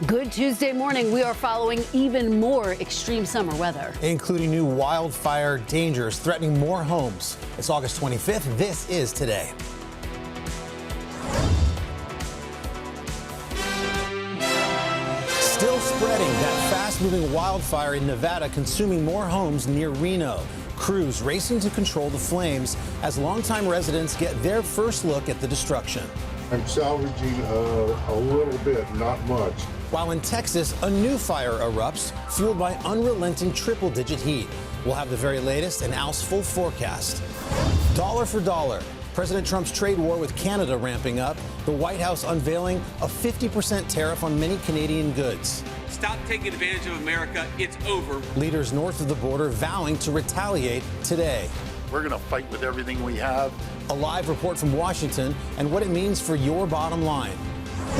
Good Tuesday morning. We are following even more extreme summer weather, including new wildfire dangers threatening more homes. It's August 25th. This is Today. Still spreading, that fast-moving wildfire in Nevada consuming more homes near Reno. Crews racing to control the flames as longtime residents get their first look at the destruction. I'm salvaging a little bit, not much. While in Texas, a new fire erupts, fueled by unrelenting triple-digit heat. We'll have the very latest and Al's full forecast. Dollar for dollar, President Trump's trade war with Canada ramping up, the White House unveiling a 50% tariff on many Canadian goods. Stop taking advantage of America. It's over. Leaders north of the border vowing to retaliate today. We're going to fight with everything we have. A live report from Washington and what it means for your bottom line.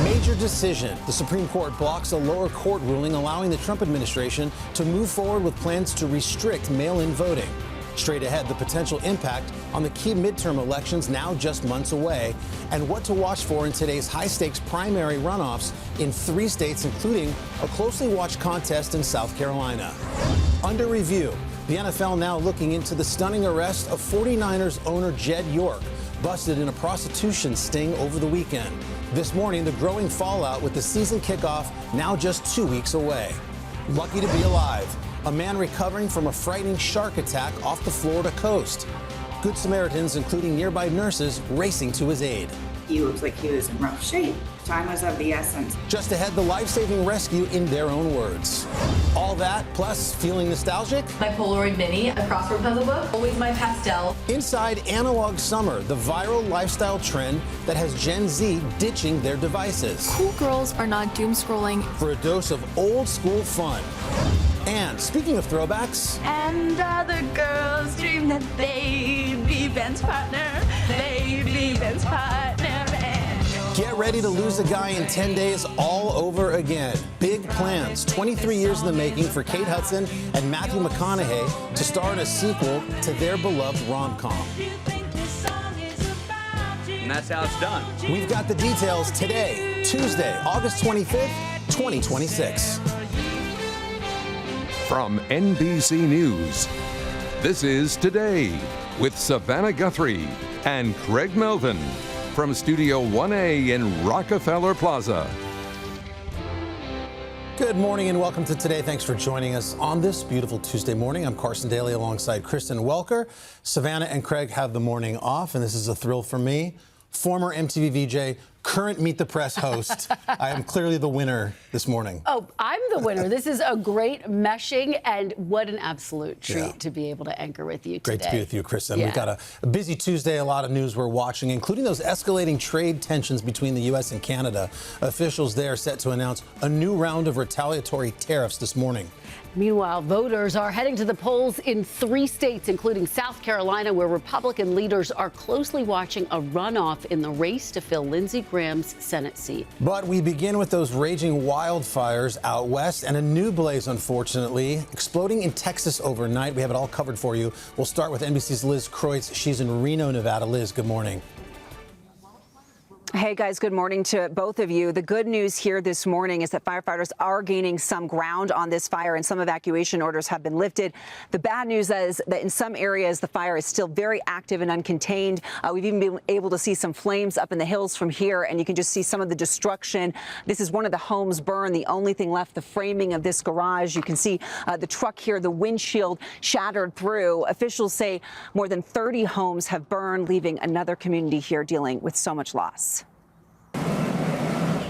Major decision. The Supreme Court blocks a lower court ruling allowing the Trump administration to move forward with plans to restrict mail-in voting. Straight ahead, the potential impact on the key midterm elections now just months away, and what to watch for in today's high-stakes primary runoffs in 3 states, including a closely watched contest in South Carolina. Under review, the NFL now looking into the stunning arrest of 49ers owner Jed York, busted in a prostitution sting over the weekend. This morning, the growing fallout with the season kickoff now just 2 weeks away. Lucky to be alive. A man recovering from a frightening shark attack off the Florida coast. Good Samaritans, including nearby nurses, racing to his aid. He looks like he was in rough shape. Time was of the essence. Just ahead, the life-saving rescue in their own words. All that, plus feeling nostalgic? My Polaroid Mini, a crossword puzzle book, always my pastel. Inside Analog Summer, the viral lifestyle trend that has Gen Z ditching their devices. Cool girls are not doom scrolling. For a dose of old school fun. And speaking of throwbacks, And other girls dream that they'd be Ben's partner. They'd be Ben's partner. get ready to lose a guy in 10 days all over again. Big plans, 23 years in the making for Kate Hudson and Matthew McConaughey to star in a sequel to their beloved rom-com. And that's how it's done. We've got the details today, Tuesday, August 25th, 2026. From NBC News, this is Today with Savannah Guthrie and Craig Melvin from Studio 1A in Rockefeller Plaza. Good morning and welcome to Today. Thanks for joining us on this beautiful Tuesday morning. I'm Carson Daly alongside Kristen Welker. Savannah and Craig have the morning off, and this is a thrill for me. Former MTV VJ, current Meet the Press host. I am clearly the winner this morning. Oh, I'm the winner. This is a great meshing, and what an absolute treat to be able to anchor with you today. Great to be with you, Kristen. Yeah. We've got a busy Tuesday, a lot of news we're watching, including those escalating trade tensions between the U.S. and Canada. Officials there set to announce a new round of retaliatory tariffs this morning. Meanwhile, voters are heading to the polls in 3 states, including South Carolina, where Republican leaders are closely watching a runoff in the race to fill Lindsey Graham's Senate seat. But we begin with those raging wildfires out west and a new blaze, unfortunately, exploding in Texas overnight. We have it all covered for you. We'll start with NBC's Liz Kreutz. She's in Reno, Nevada. Liz, good morning. Hey guys, good morning to both of you. The good news here this morning is that firefighters are gaining some ground on this fire and some evacuation orders have been lifted. The bad news is that in some areas the fire is still very active and uncontained. We've even been able to see some flames up in the hills from here, and you can just see some of the destruction. This is one of the homes burned. The only thing left, the framing of this garage. You can see the truck here, the windshield shattered through. Officials say more than 30 homes have burned, leaving another community here dealing with so much loss.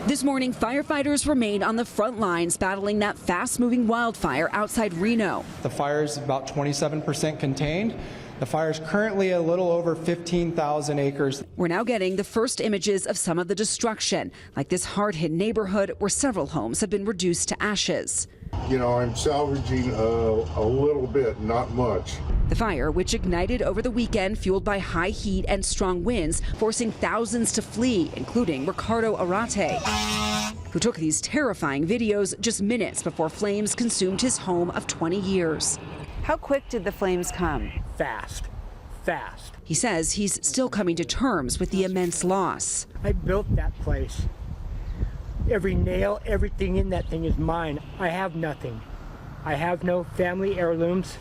This morning, firefighters remain on the front lines battling that fast-moving wildfire outside Reno. The fire is about 27% contained. The fire is currently a little over 15,000 acres. We're now getting the first images of some of the destruction, like this hard-hit neighborhood where several homes have been reduced to ashes. You know, I'm salvaging a little bit, not much. The fire, which ignited over the weekend, fueled by high heat and strong winds, forcing thousands to flee, including Ricardo Arate, who took these terrifying videos just minutes before flames consumed his home of 20 years. How quick did the flames come? Fast. He says he's still coming to terms with the immense loss. I built that place Every nail, everything in that thing is mine. I have nothing. I have no family heirlooms.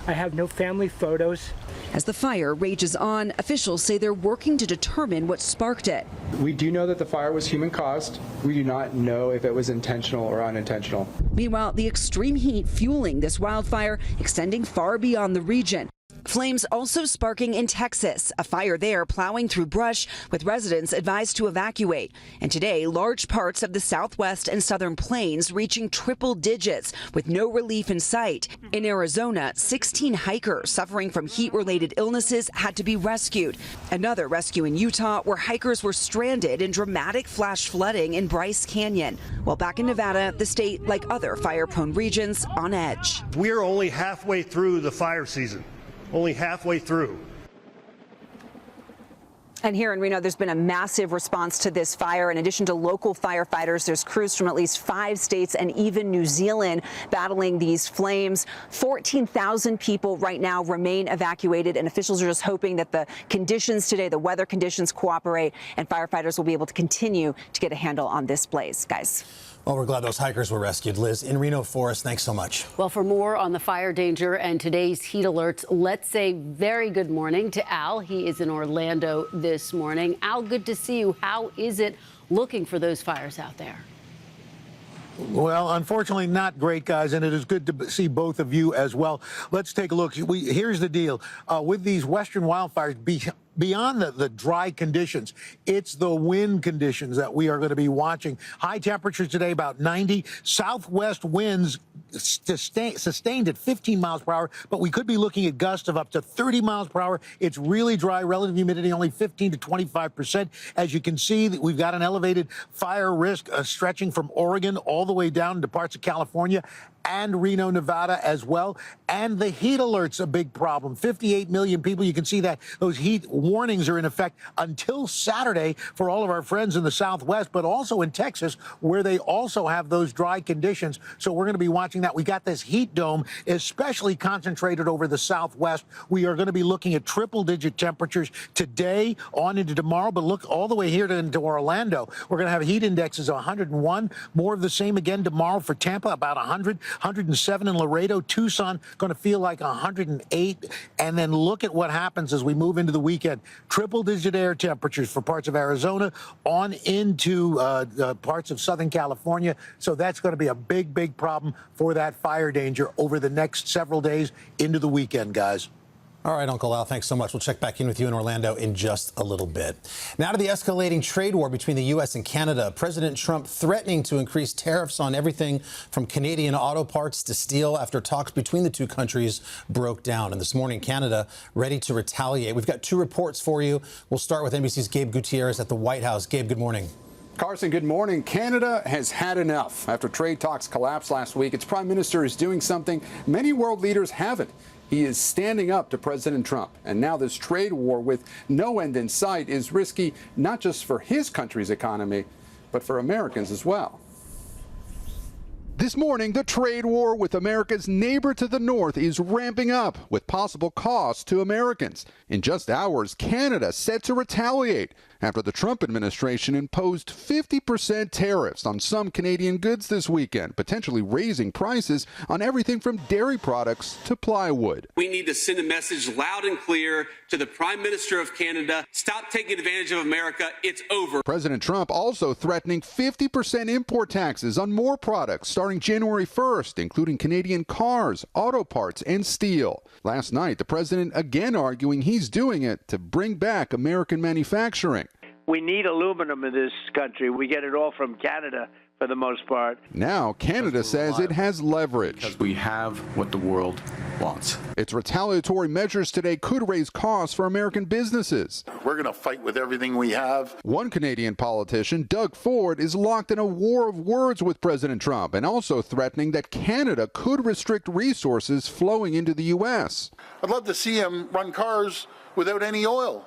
I have no family photos. As the fire rages on, officials say they're working to determine what sparked it. We do know that the fire was human caused. We do not know if it was intentional or unintentional. Meanwhile, the extreme heat fueling this wildfire extending far beyond the region. Flames also sparking in Texas, a fire there plowing through brush with residents advised to evacuate. And today, large parts of the southwest and southern plains reaching triple digits with no relief in sight. In Arizona, 16 hikers suffering from heat-related illnesses had to be rescued. Another rescue in Utah where hikers were stranded in dramatic flash flooding in Bryce Canyon. While back in Nevada, the state, like other fire-prone regions, on edge. We're only halfway through the fire season. Only halfway through. And here in Reno, there's been a massive response to this fire. In addition to local firefighters, there's crews from at least 5 states and even New Zealand battling these flames. 14,000 people right now remain evacuated, and officials are just hoping that the conditions today, the weather conditions, cooperate, and firefighters will be able to continue to get a handle on this blaze. Guys. Well, we're glad those hikers were rescued. Liz, in Reno for us, thanks so much. Well, for more on the fire danger and today's heat alerts, let's say very good morning to Al. He is in Orlando this morning. Al, good to see you. How is it looking for those fires out there? Well, unfortunately, not great, guys, and it is good to see both of you as well. Let's take a look. Here's the deal. With these western wildfires, beyond the dry conditions, it's the wind conditions that we are going to be watching. High temperatures today, about 90. Southwest winds sustained at 15 miles per hour, but we could be looking at gusts of up to 30 miles per hour. It's really dry, relative humidity only 15 to 25%. As you can see, we've got an elevated fire risk stretching from Oregon all the way down to parts of California and Reno, Nevada as well. And the heat alert's a big problem. 58 million people. You can see that those heat warnings are in effect until Saturday for all of our friends in the Southwest, but also in Texas, where they also have those dry conditions. So we're going to be watching that. We got this heat dome, especially concentrated over the Southwest. We are going to be looking at triple-digit temperatures today on into tomorrow, but look all the way here into Orlando. We're going to have heat indexes of 101. More of the same again tomorrow for Tampa, about 100. 107 in Laredo. Tucson going to feel like 108. And then look at what happens as we move into the weekend. Triple-digit air temperatures for parts of Arizona on into parts of Southern California. So that's going to be a big, big problem for that fire danger over the next several days into the weekend, guys. All right, Uncle Al, thanks so much. We'll check back in with you in Orlando in just a little bit. Now to the escalating trade war between the U.S. and Canada. President Trump threatening to increase tariffs on everything from Canadian auto parts to steel after talks between the two countries broke down. And this morning, Canada ready to retaliate. We've got 2 reports for you. We'll start with NBC's Gabe Gutierrez at the White House. Gabe, good morning. Carson, good morning. Canada has had enough. After trade talks collapsed last week, its prime minister is doing something many world leaders haven't. He is standing up to President Trump. And now this trade war with no end in sight is risky not just for his country's economy, but for Americans as well. This morning, the trade war with America's neighbor to the north is ramping up with possible costs to Americans. In just hours, Canada set to retaliate after the Trump administration imposed 50% tariffs on some Canadian goods this weekend, potentially raising prices on everything from dairy products to plywood. We need to send a message loud and clear to the Prime Minister of Canada. Stop taking advantage of America. It's over. President Trump also threatening 50% import taxes on more products starting January 1st, including Canadian cars, auto parts, and steel. Last night, the president again arguing he's doing it to bring back American manufacturing. We need aluminum in this country. We get it all from Canada for the most part. Now, Canada says it has leverage. Because we have what the world wants. Its retaliatory measures today could raise costs for American businesses. We're going to fight with everything we have. One Canadian politician, Doug Ford, is locked in a war of words with President Trump and also threatening that Canada could restrict resources flowing into the U.S. I'd love to see him run cars without any oil.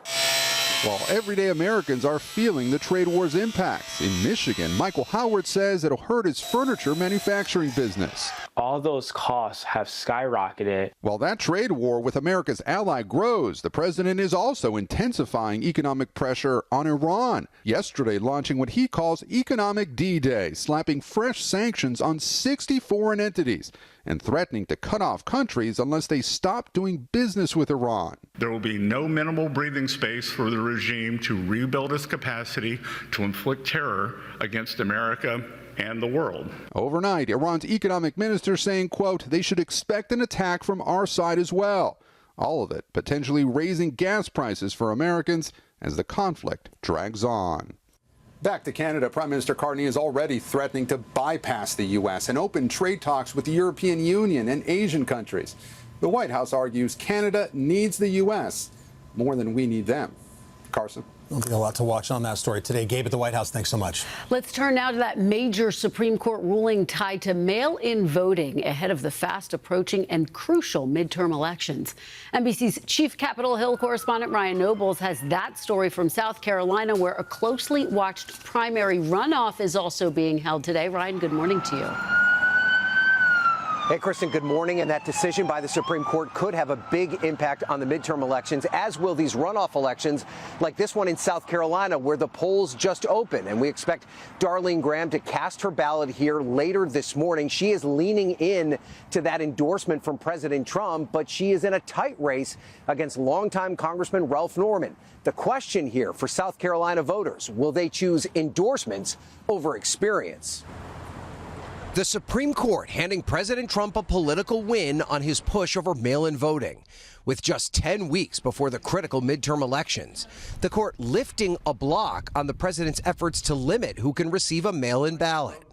While everyday Americans are feeling the trade war's impacts. In Michigan, Michael Howard says it'll hurt his furniture manufacturing business. all those costs have skyrocketed. While that trade war with America's ally grows, the president is also intensifying economic pressure on Iran, yesterday launching what he calls Economic D-Day, slapping fresh sanctions on 60 foreign entities and threatening to cut off countries unless they stop doing business with Iran. There will be no minimal breathing space for the regime to rebuild its capacity to inflict terror against America and the world. Overnight, Iran's economic minister saying, quote, they should expect an attack from our side as well. All of it potentially raising gas prices for Americans as the conflict drags on. Back to Canada, Prime Minister Carney is already threatening to bypass the U.S. and open trade talks with the European Union and Asian countries. The White House argues Canada needs the U.S. more than we need them. Carson. There'll be a lot to watch on that story today. Gabe at the White House, thanks so much. Let's turn now to that major Supreme Court ruling tied to mail-in voting ahead of the fast approaching and crucial midterm elections. NBC's chief Capitol Hill correspondent Ryan Nobles has that story from South Carolina, where a closely watched primary runoff is also being held today. Ryan, good morning to you. Hey, Kristen, good morning. And that decision by the Supreme Court could have a big impact on the midterm elections, as will these runoff elections like this one in South Carolina, where the polls just opened. And we expect Darlene Graham to cast her ballot here later this morning. She is leaning in to that endorsement from President Trump, but she is in a tight race against longtime Congressman Ralph Norman. The question here for South Carolina voters, will they choose endorsements over experience? The Supreme Court handing President Trump a political win on his push over mail-in voting. With just 10 weeks before the critical midterm elections, the court lifting a block on the president's efforts to limit who can receive a mail-in ballot.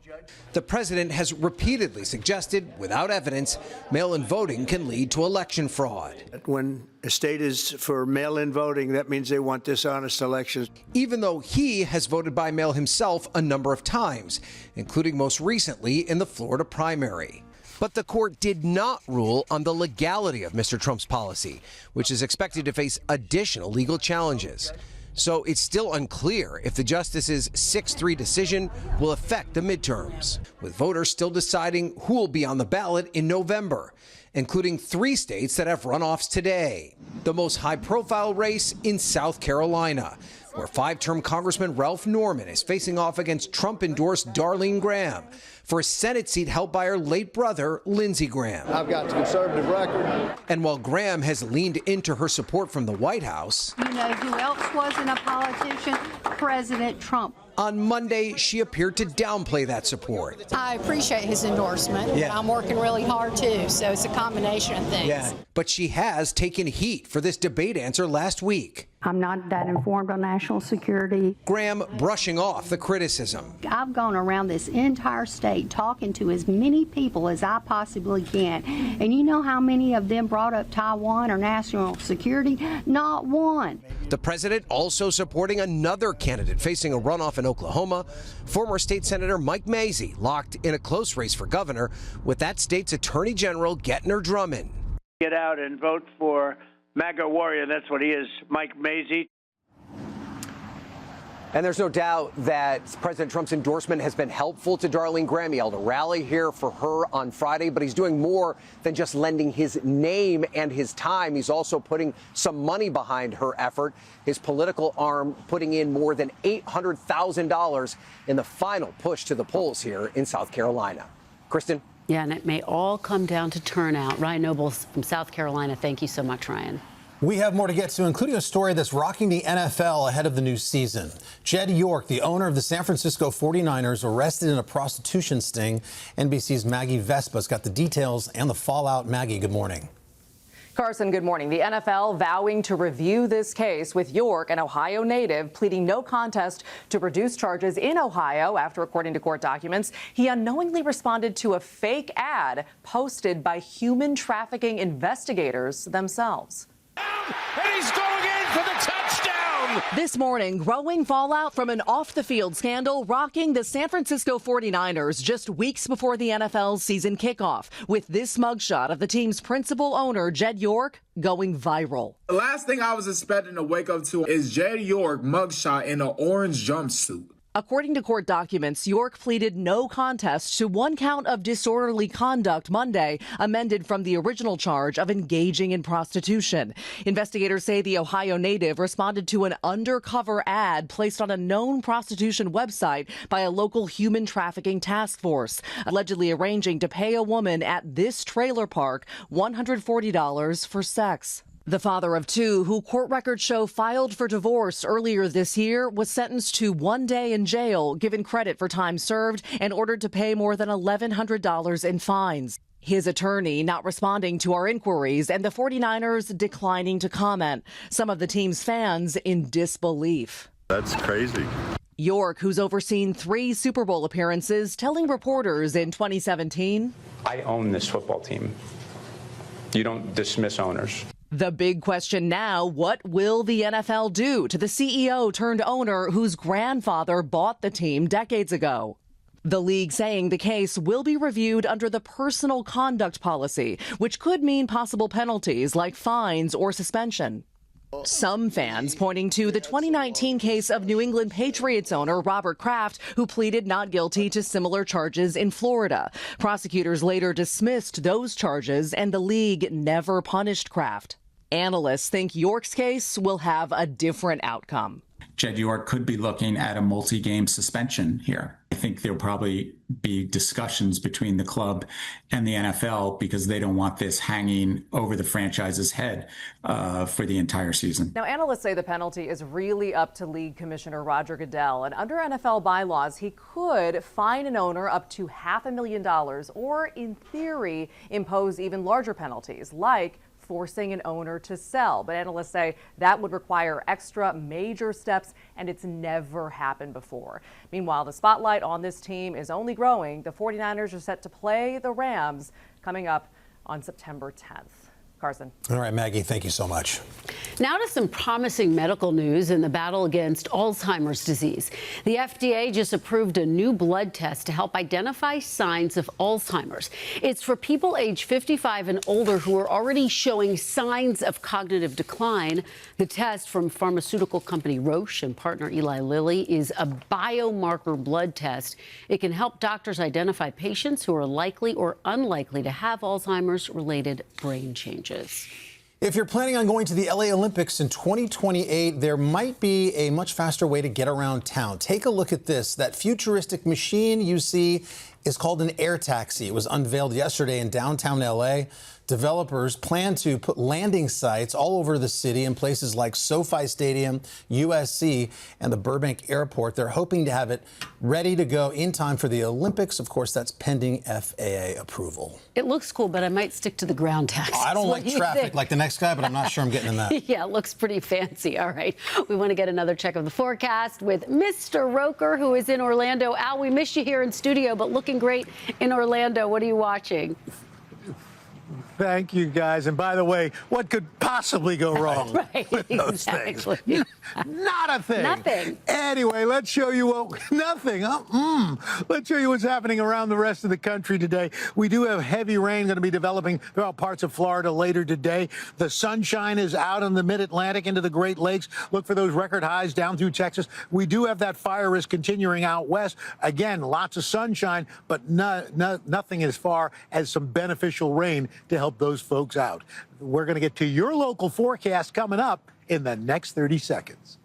The president has repeatedly suggested, without evidence, mail-in voting can lead to election fraud. When a state is for mail-in voting, that means they want dishonest elections. Even though he has voted by mail himself a number of times, including most recently in the Florida primary. But the court did not rule on the legality of Mr. Trump's policy, which is expected to face additional legal challenges. So it's still unclear if the justice's 6-3 decision will affect the midterms, with voters still deciding who will be on the ballot in November, including 3 states that have runoffs today. The most high-profile race in South Carolina, where 5-term Congressman Ralph Norman is facing off against Trump-endorsed Darlene Graham for a Senate seat held by her late brother, Lindsey Graham. I've got the conservative record. And while Graham has leaned into her support from the White House, you know who else wasn't a politician? President Trump. On Monday, she appeared to downplay that support. I appreciate his endorsement. Yeah. I'm working really hard, too, so it's a combination of things. Yeah. But she has taken heat for this debate answer last week. I'm not that informed on national security. Graham brushing off the criticism. I've gone around this entire state talking to as many people as I possibly can. And you know how many of them brought up Taiwan or national security? Not one. The president also supporting another candidate facing a runoff in Oklahoma, former state senator Mike Mazzei, locked in a close race for governor with that state's attorney general Gettner Drummond. Get out and vote for MAGA warrior. That's what he is, Mike Mazzei. And there's no doubt that President Trump's endorsement has been helpful to Darlene Graham. He held a rally here for her on Friday, but he's doing more than just lending his name and his time. He's also putting some money behind her effort. His political arm putting in more than $800,000 in the final push to the polls here in South Carolina. Kristen? Yeah, and it may all come down to turnout. Ryan Nobles from South Carolina. Thank you so much, Ryan. We have more to get to, including a story that's rocking the NFL ahead of the new season. Jed York, the owner of the San Francisco 49ers, arrested in a prostitution sting. NBC's Maggie Vespa's got the details and the fallout. Maggie, good morning. Carson, good morning. The NFL vowing to review this case, with York, an Ohio native, pleading no contest to reduce charges in Ohio after, according to court documents, he unknowingly responded to a fake ad posted by human trafficking investigators themselves. And he's going in for the touchdown! This morning, growing fallout from an off-the-field scandal rocking the San Francisco 49ers just weeks before the NFL's season kickoff, with this mugshot of the team's principal owner, Jed York, going viral. The last thing I was expecting to wake up to is Jed York mugshot in an orange jumpsuit. According to court documents, York pleaded no contest to one count of disorderly conduct Monday, amended from the original charge of engaging in prostitution. Investigators say the Ohio native responded to an undercover ad placed on a known prostitution website by a local human trafficking task force, allegedly arranging to pay a woman at this trailer park $140 for sex. The father of two, who court records show filed for divorce earlier this year, was sentenced to 1 day in jail, given credit for time served, and ordered to pay more than $1,100 in fines. His attorney not responding to our inquiries, and the 49ers declining to comment. Some of the team's fans in disbelief. That's crazy. York, who's overseen 3 Super Bowl appearances, telling reporters in 2017, I own this football team. You don't dismiss owners. The big question now, what will the NFL do to the CEO turned owner whose grandfather bought the team decades ago? The league saying the case will be reviewed under the personal conduct policy, which could mean possible penalties like fines or suspension. Some fans pointing to the 2019 case of New England Patriots owner Robert Kraft, who pleaded not guilty to similar charges in Florida. Prosecutors later dismissed those charges, and the league never punished Kraft. Analysts think York's case will have a different outcome. Jed York could be looking at a multi-game suspension here. I think there'll probably be discussions between the club and the NFL because they don't want this hanging over the franchise's head for the entire season. Now, analysts say the penalty is really up to League Commissioner Roger Goodell. And under NFL bylaws, he could fine an owner up to $500,000 or, in theory, impose even larger penalties, like forcing an owner to sell. But analysts say that would require extra major steps, and it's never happened before. Meanwhile, the spotlight on this team is only growing. The 49ers are set to play the Rams coming up on September 10th. Carson. All right, Maggie, thank you so much. Now to some promising medical news in the battle against Alzheimer's disease. The FDA just approved a new blood test to help identify signs of Alzheimer's. It's for people age 55 and older who are already showing signs of cognitive decline. The test from pharmaceutical company Roche and partner Eli Lilly is a biomarker blood test. It can help doctors identify patients who are likely or unlikely to have Alzheimer's-related brain changes. If you're planning on going to the LA Olympics in 2028, there might be a much faster way to get around town. Take a look at this. That futuristic machine you see is called an air taxi. It was unveiled yesterday in downtown LA. Developers plan to put landing sites all over the city in places like SoFi Stadium, USC, and the Burbank Airport. They're hoping to have it ready to go in time for the Olympics. Of course, that's pending FAA approval. It looks cool, but I might stick to the ground taxi. I don't like traffic like the next guy, but I'm not sure I'm getting in that. Yeah, it looks pretty fancy. All right. We want to get another check of the forecast with Mr. Roker, who is in Orlando. Al, we missed you here in studio, but looking great in Orlando. What are you watching? Thank you, guys. And by the way, what could possibly go wrong with those things? Not a thing. Nothing. Anyway, let's show you what. Nothing. Let's show you what's happening around the rest of the country today. We do have heavy rain going to be developing throughout parts of Florida later today. The sunshine is out in the mid-Atlantic into the Great Lakes. Look for those record highs down through Texas. We do have that fire risk continuing out west. Again, lots of sunshine, but nothing as far as some beneficial rain to help those folks out. We're going to get to your local forecast coming up in the next 30 seconds.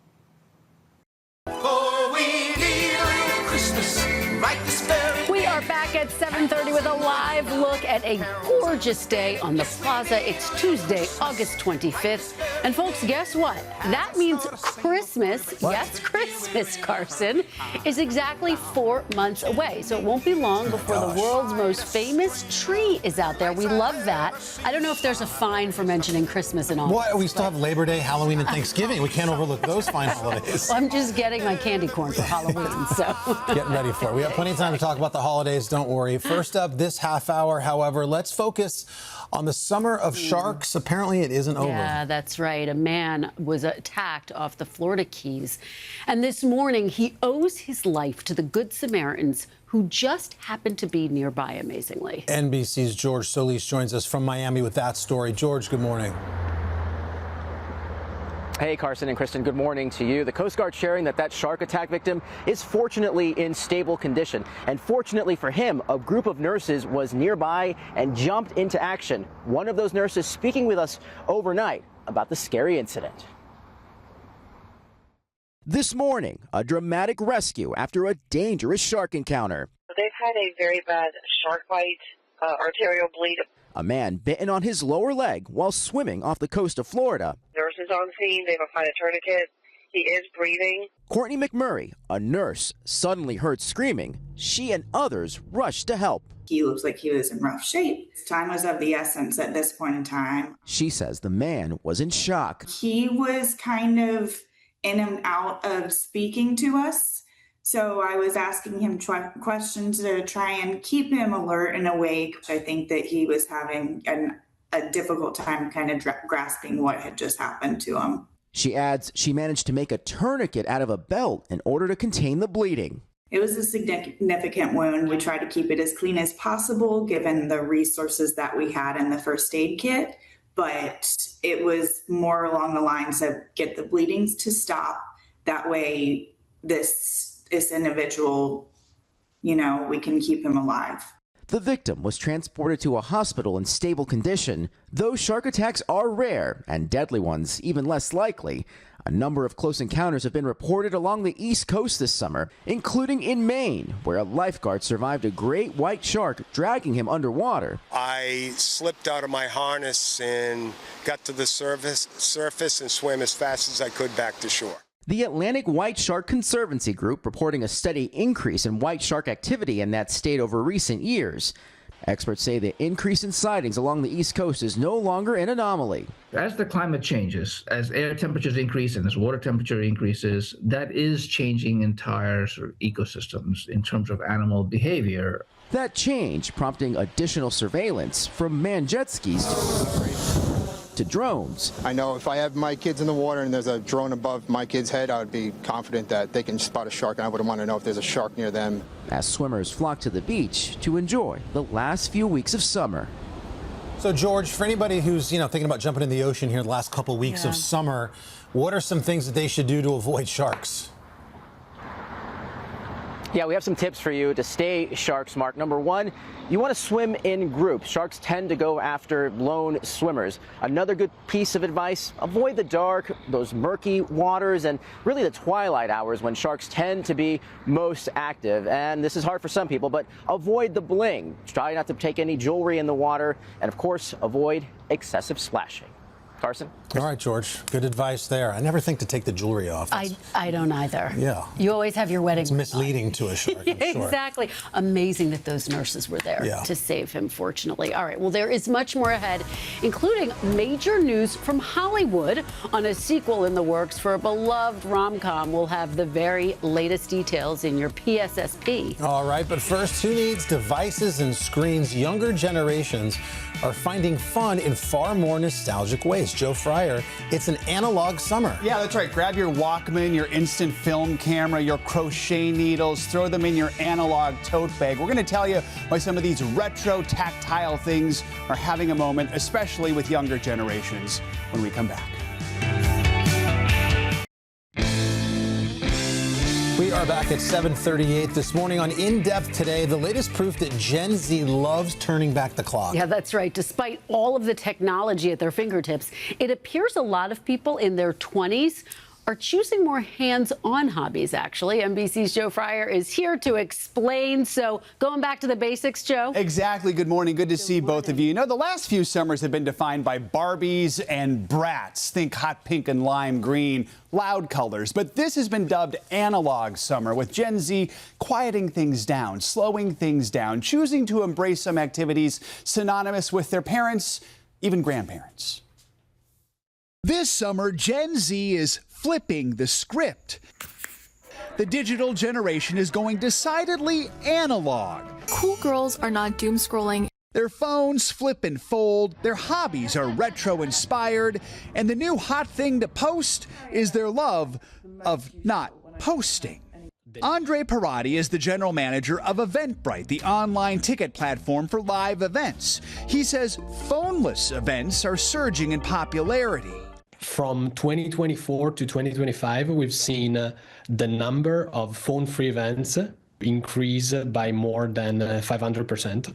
Oh, we need a little Christmas right this very We are back at 7:30 with a live look at a gorgeous day on the plaza. It's Tuesday, August 25th. And folks, guess what? That means Christmas, yes, Christmas, Carson, is exactly 4 months away. So it won't be long before the world's most famous tree is out there. We love that. I don't know if there's a fine for mentioning Christmas and all. What? We still have Labor Day, Halloween, and Thanksgiving. We can't overlook those fine holidays. Well, I'm just getting my candy corn for Halloween, so. Getting ready for it. We have plenty of time to talk about the holidays, don't worry. First up this half hour, however, let's focus on the summer of sharks. Apparently it isn't over. Yeah, that's right. A man was attacked off the Florida Keys. And this morning, he owes his life to the Good Samaritans who just happened to be nearby, amazingly. NBC's George Solis joins us from Miami with that story. George, good morning. Hey, Carson and Kristen, good morning to you. The Coast Guard sharing that shark attack victim is fortunately in stable condition. And fortunately for him, a group of nurses was nearby and jumped into action. One of those nurses speaking with us overnight about the scary incident. This morning, a dramatic rescue after a dangerous shark encounter. They've had a very bad shark bite, arterial bleed. A man bitten on his lower leg while swimming off the coast of Florida. Nurses on scene, they've applied a tourniquet. He is breathing. Courtney McMurray, a nurse, suddenly heard screaming. She and others rushed to help. He looks like he was in rough shape. Time was of the essence at this point in time. She says the man was in shock. He was kind of in and out of speaking to us. So I was asking him questions to try and keep him alert and awake. I think that he was having a difficult time kind of grasping what had just happened to him. She adds she managed to make a tourniquet out of a belt in order to contain the bleeding. It was a significant wound. We tried to keep it as clean as possible given the resources that we had in the first aid kit, but it was more along the lines of get the bleedings to stop. That way this individual, we can keep him alive. The victim was transported to a hospital in stable condition. Though shark attacks are rare and deadly ones even less likely, a number of close encounters have been reported along the East Coast this summer, including in Maine, where a lifeguard survived a great white shark dragging him underwater. I slipped out of my harness and got to the surface and swam as fast as I could back to shore. The Atlantic White Shark Conservancy Group reporting a steady increase in white shark activity in that state over recent years. Experts say the increase in sightings along the East Coast is no longer an anomaly. As the climate changes, as air temperatures increase and as water temperature increases, that is changing entire ecosystems in terms of animal behavior. That change prompting additional surveillance from manned jet skis to drones. I know if I have my kids in the water and there's a drone above my kid's head, I would be confident that they can spot a shark, and I wouldn't want to know if there's a shark near them. As swimmers flock to the beach to enjoy the last few weeks of summer. So, George, for anybody who's, thinking about jumping in the ocean here the last couple of weeks of summer, what are some things that they should do to avoid sharks? Yeah, we have some tips for you to stay shark smart. Number one, you want to swim in groups. Sharks tend to go after lone swimmers. Another good piece of advice, avoid the dark, those murky waters, and really the twilight hours when sharks tend to be most active. And this is hard for some people, but avoid the bling. Try not to take any jewelry in the water, and of course, avoid excessive splashing. Carson? All right, George. Good advice there. I never think to take the jewelry off. I don't either. Yeah. You always have your wedding. It's misleading to a shark. I'm sure. Exactly. Amazing that those nurses were there to save him, fortunately. All right. Well, there is much more ahead, including major news from Hollywood on a sequel in the works for a beloved rom-com. We'll have the very latest details in your PSSP. All right. But first, who needs devices and screens? Younger generations are finding fun in far more nostalgic ways. Joe Fryer, it's an analog summer. Yeah, that's right. Grab your Walkman, your instant film camera, your crochet needles, throw them in your analog tote bag. We're going to tell you why some of these retro tactile things are having a moment, especially with younger generations, when we come back. We are back at 7:38 this morning on In Depth Today, the latest proof that Gen Z loves turning back the clock. Yeah, that's right. Despite all of the technology at their fingertips, it appears a lot of people in their 20s are choosing more hands-on hobbies, actually. NBC's Joe Fryer is here to explain. So going back to the basics, Joe. Exactly. Good morning. Good to see both of you. You know, the last few summers have been defined by Barbies and Bratz. Think hot pink and lime green, loud colors. But this has been dubbed analog summer, with Gen Z quieting things down, slowing things down, choosing to embrace some activities synonymous with their parents, even grandparents. This summer, Gen Z is flipping the script. The digital generation is going decidedly analog. Cool girls are not doom scrolling. Their phones flip and fold, their hobbies are retro inspired, and the new hot thing to post is their love of not posting. Andre Parati is the general manager of Eventbrite, the online ticket platform for live events. He says phoneless events are surging in popularity. From 2024 to 2025, we've seen the number of phone-free events increase by more than 500%.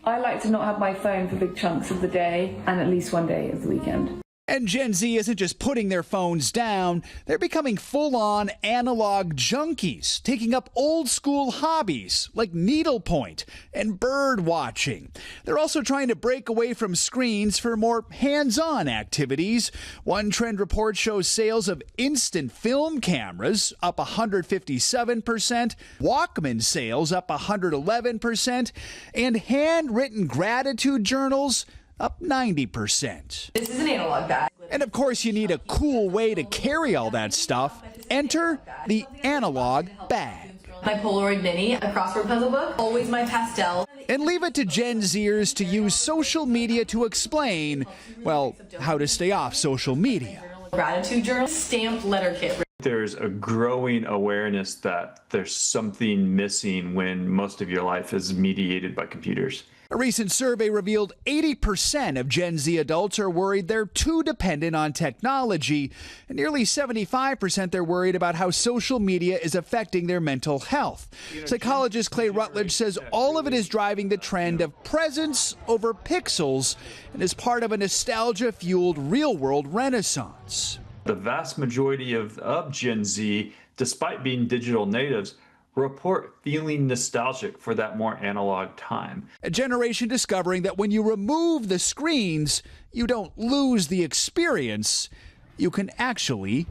I like to not have my phone for big chunks of the day and at least one day of the weekend. And Gen Z isn't just putting their phones down, they're becoming full-on analog junkies, taking up old-school hobbies like needlepoint and bird watching. They're also trying to break away from screens for more hands-on activities. One trend report shows sales of instant film cameras up 157%, Walkman sales up 111%, and handwritten gratitude journals up 90%. This is an analog bag. And of course, you need a cool way to carry all that stuff. Enter the analog bag. My Polaroid Mini, a crossword puzzle book, always my pastel. And leave it to Gen Zers to use social media to explain, well, how to stay off social media. Gratitude journal, stamped letter kit. There's a growing awareness that there's something missing when most of your life is mediated by computers. A recent survey revealed 80% of Gen Z adults are worried they're too dependent on technology, and nearly 75% they're worried about how social media is affecting their mental health. Psychologist Clay Rutledge says all of it is driving the trend of presence over pixels and is part of a nostalgia-fueled real-world renaissance. The vast majority of Gen Z, despite being digital natives, report feeling nostalgic for that more analog time. A generation discovering that when you remove the screens, you don't lose the experience, you can actually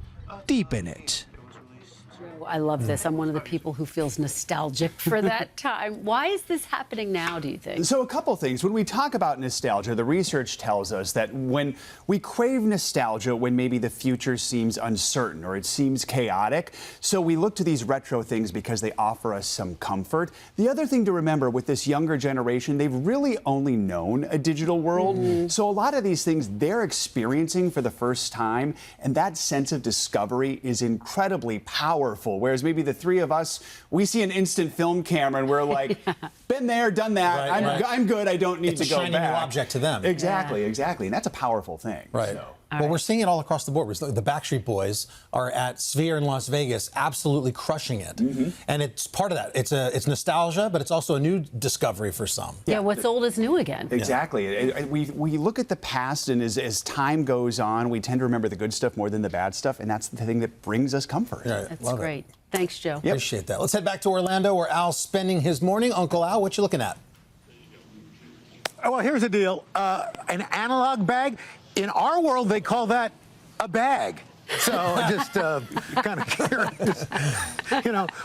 deepen it. I love this. I'm one of the people who feels nostalgic for that time. Why is this happening now, do you think? So a couple things. When we talk about nostalgia, the research tells us that when we crave nostalgia when maybe the future seems uncertain or it seems chaotic, so we look to these retro things because they offer us some comfort. The other thing to remember with this younger generation, they've really only known a digital world. So a lot of these things they're experiencing for the first time, and that sense of discovery is incredibly powerful. Whereas maybe the three of us, we see an instant film camera and we're like, been there, done that. I'm good. I don't need to go back. It's a shiny new object to them. Exactly. And that's a powerful thing. Right. So. Well, we're seeing it all across the board. The Backstreet Boys are at Sphere in Las Vegas, absolutely crushing it. And it's part of that. It's nostalgia, but it's also a new discovery for some. Yeah, what's old is new again. Exactly. We look at the past, and as time goes on, we tend to remember the good stuff more than the bad stuff, and that's the thing that brings us comfort. That's great. Thanks, Joe. Appreciate that. Let's head back to Orlando, where Al's spending his morning. Uncle Al, what you looking at? Well, here's the deal. An analog bag. In our world, they call that a bag. So just kind of curious,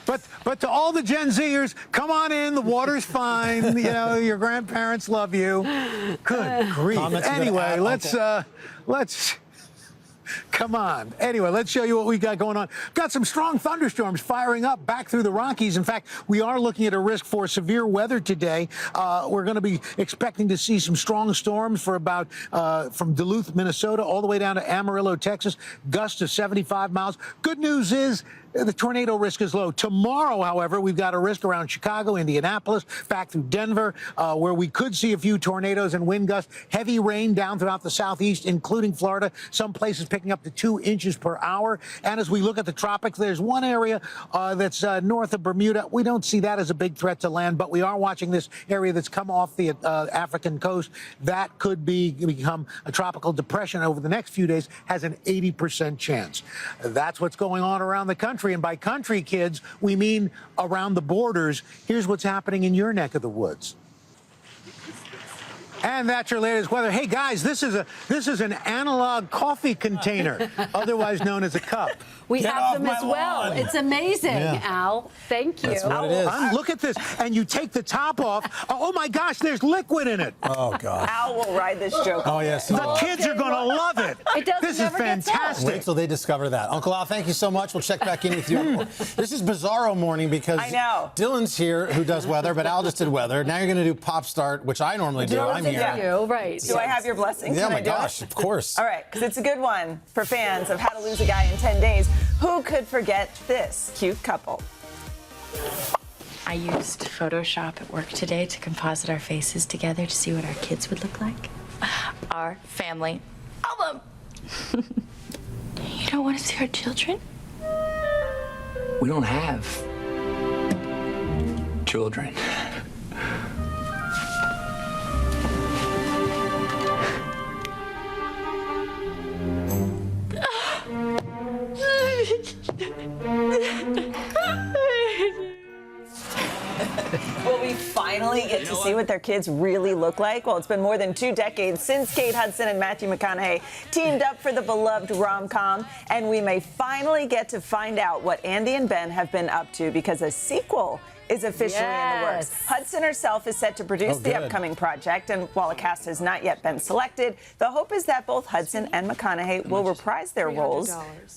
But to all the Gen Zers, come on in. The water's fine. Your grandparents love you. Good grief. Anyway, let's. Come on. Anyway, let's show you what we got going on. Got some strong thunderstorms firing up back through the Rockies. In fact, we are looking at a risk for severe weather today. We're going to be expecting to see some strong storms for about from Duluth, Minnesota, all the way down to Amarillo, Texas. Gusts of 75 miles. Good news is the tornado risk is low. Tomorrow, however, we've got a risk around Chicago, Indianapolis, back through Denver, where we could see a few tornadoes and wind gusts. Heavy rain down throughout the southeast, including Florida. Some places picking up to 2 inches per hour. And as we look at the tropics, there's one area that's north of Bermuda. We don't see that as a big threat to land, but we are watching this area that's come off the African coast. That could become a tropical depression over the next few days, has an 80% chance. That's what's going on around the country. And by country, kids, we mean around the borders. Here's what's happening in your neck of the woods. And that's your latest weather. Hey, guys, this is an analog coffee container, otherwise known as a cup. We have them as well. It's amazing, Al. Thank you. That's what it is. Look at this. And you take the top off. Oh, my gosh, there's liquid in it. Oh, God. Al will ride this joke. Oh, yes. The kids are going to love it. This is fantastic. Wait till they discover that. Uncle Al, thank you so much. We'll check back in with you. This is Bizarro morning because Dylan's here who does weather, but Al just did weather. Now you're going to do Pop Start, which I normally do. I'm here. Right. Do I have your blessings? Yeah, my gosh, of course. All right, because it's a good one for fans of How to Lose a Guy in 10 Days. Who could forget this cute couple? I used Photoshop at work today to composite our faces together to see what our kids would look like. Our family album. You don't want to see our children? We don't have children. Will we finally get to see what their kids really look like? Well, it's been more than 2 decades since Kate Hudson and Matthew McConaughey teamed up for the beloved rom-com, and we may finally get to find out what Andy and Ben have been up to, because a sequel is officially in the works. Hudson herself is set to produce the upcoming project, and while a cast has not yet been selected, the hope is that both Hudson and McConaughey will reprise their roles,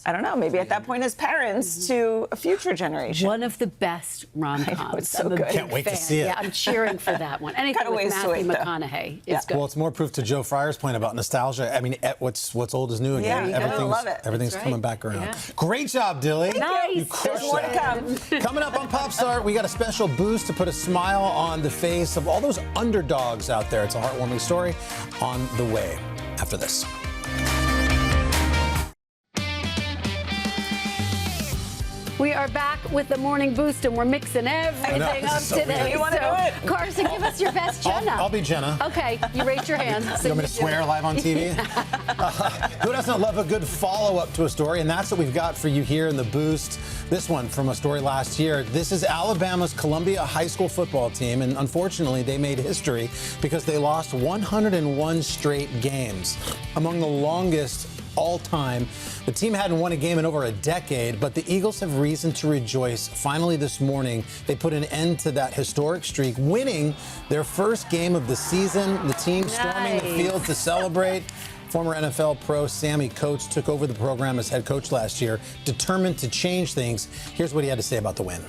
I don't know, maybe at that point as parents to a future generation. One of the best rom-coms. It's so I'm a good. big Can't wait to fan. see it. Yeah, I'm cheering for that one. Anything Kinda with ways to Matthew wait, though. McConaughey is good. Well, it's more proof to Joe Frier's point about nostalgia. I mean, what's old is new again. Yeah, I love it. Everything's That's coming right. back around. Yeah. Great job, Dilly. Nice. You crushed There's more to that. come. Coming up on Popstar, we got a special boost to put a smile on the face of all those underdogs out there. It's a heartwarming story on the way after this. We are back with the morning boost, and we're mixing everything up so today. weird. You wanna do it? Carson, give us your best Jenna. I'll be Jenna. Okay, you raise your hand. You want me to swear live on TV? Who doesn't love a good follow-up to a story? And that's what we've got for you here in the Boost. This one from a story last year. This is Alabama's Columbia High School football team, and unfortunately, they made history because they lost 101 straight games, among the longest all time. The team hadn't won a game in over a decade, but the Eagles have reason to rejoice. Finally this morning, they put an end to that historic streak, winning their first game of the season. The team storming the field to celebrate. Former NFL pro Sammy Coates took over the program as head coach last year, determined to change things. Here's what he had to say about the win.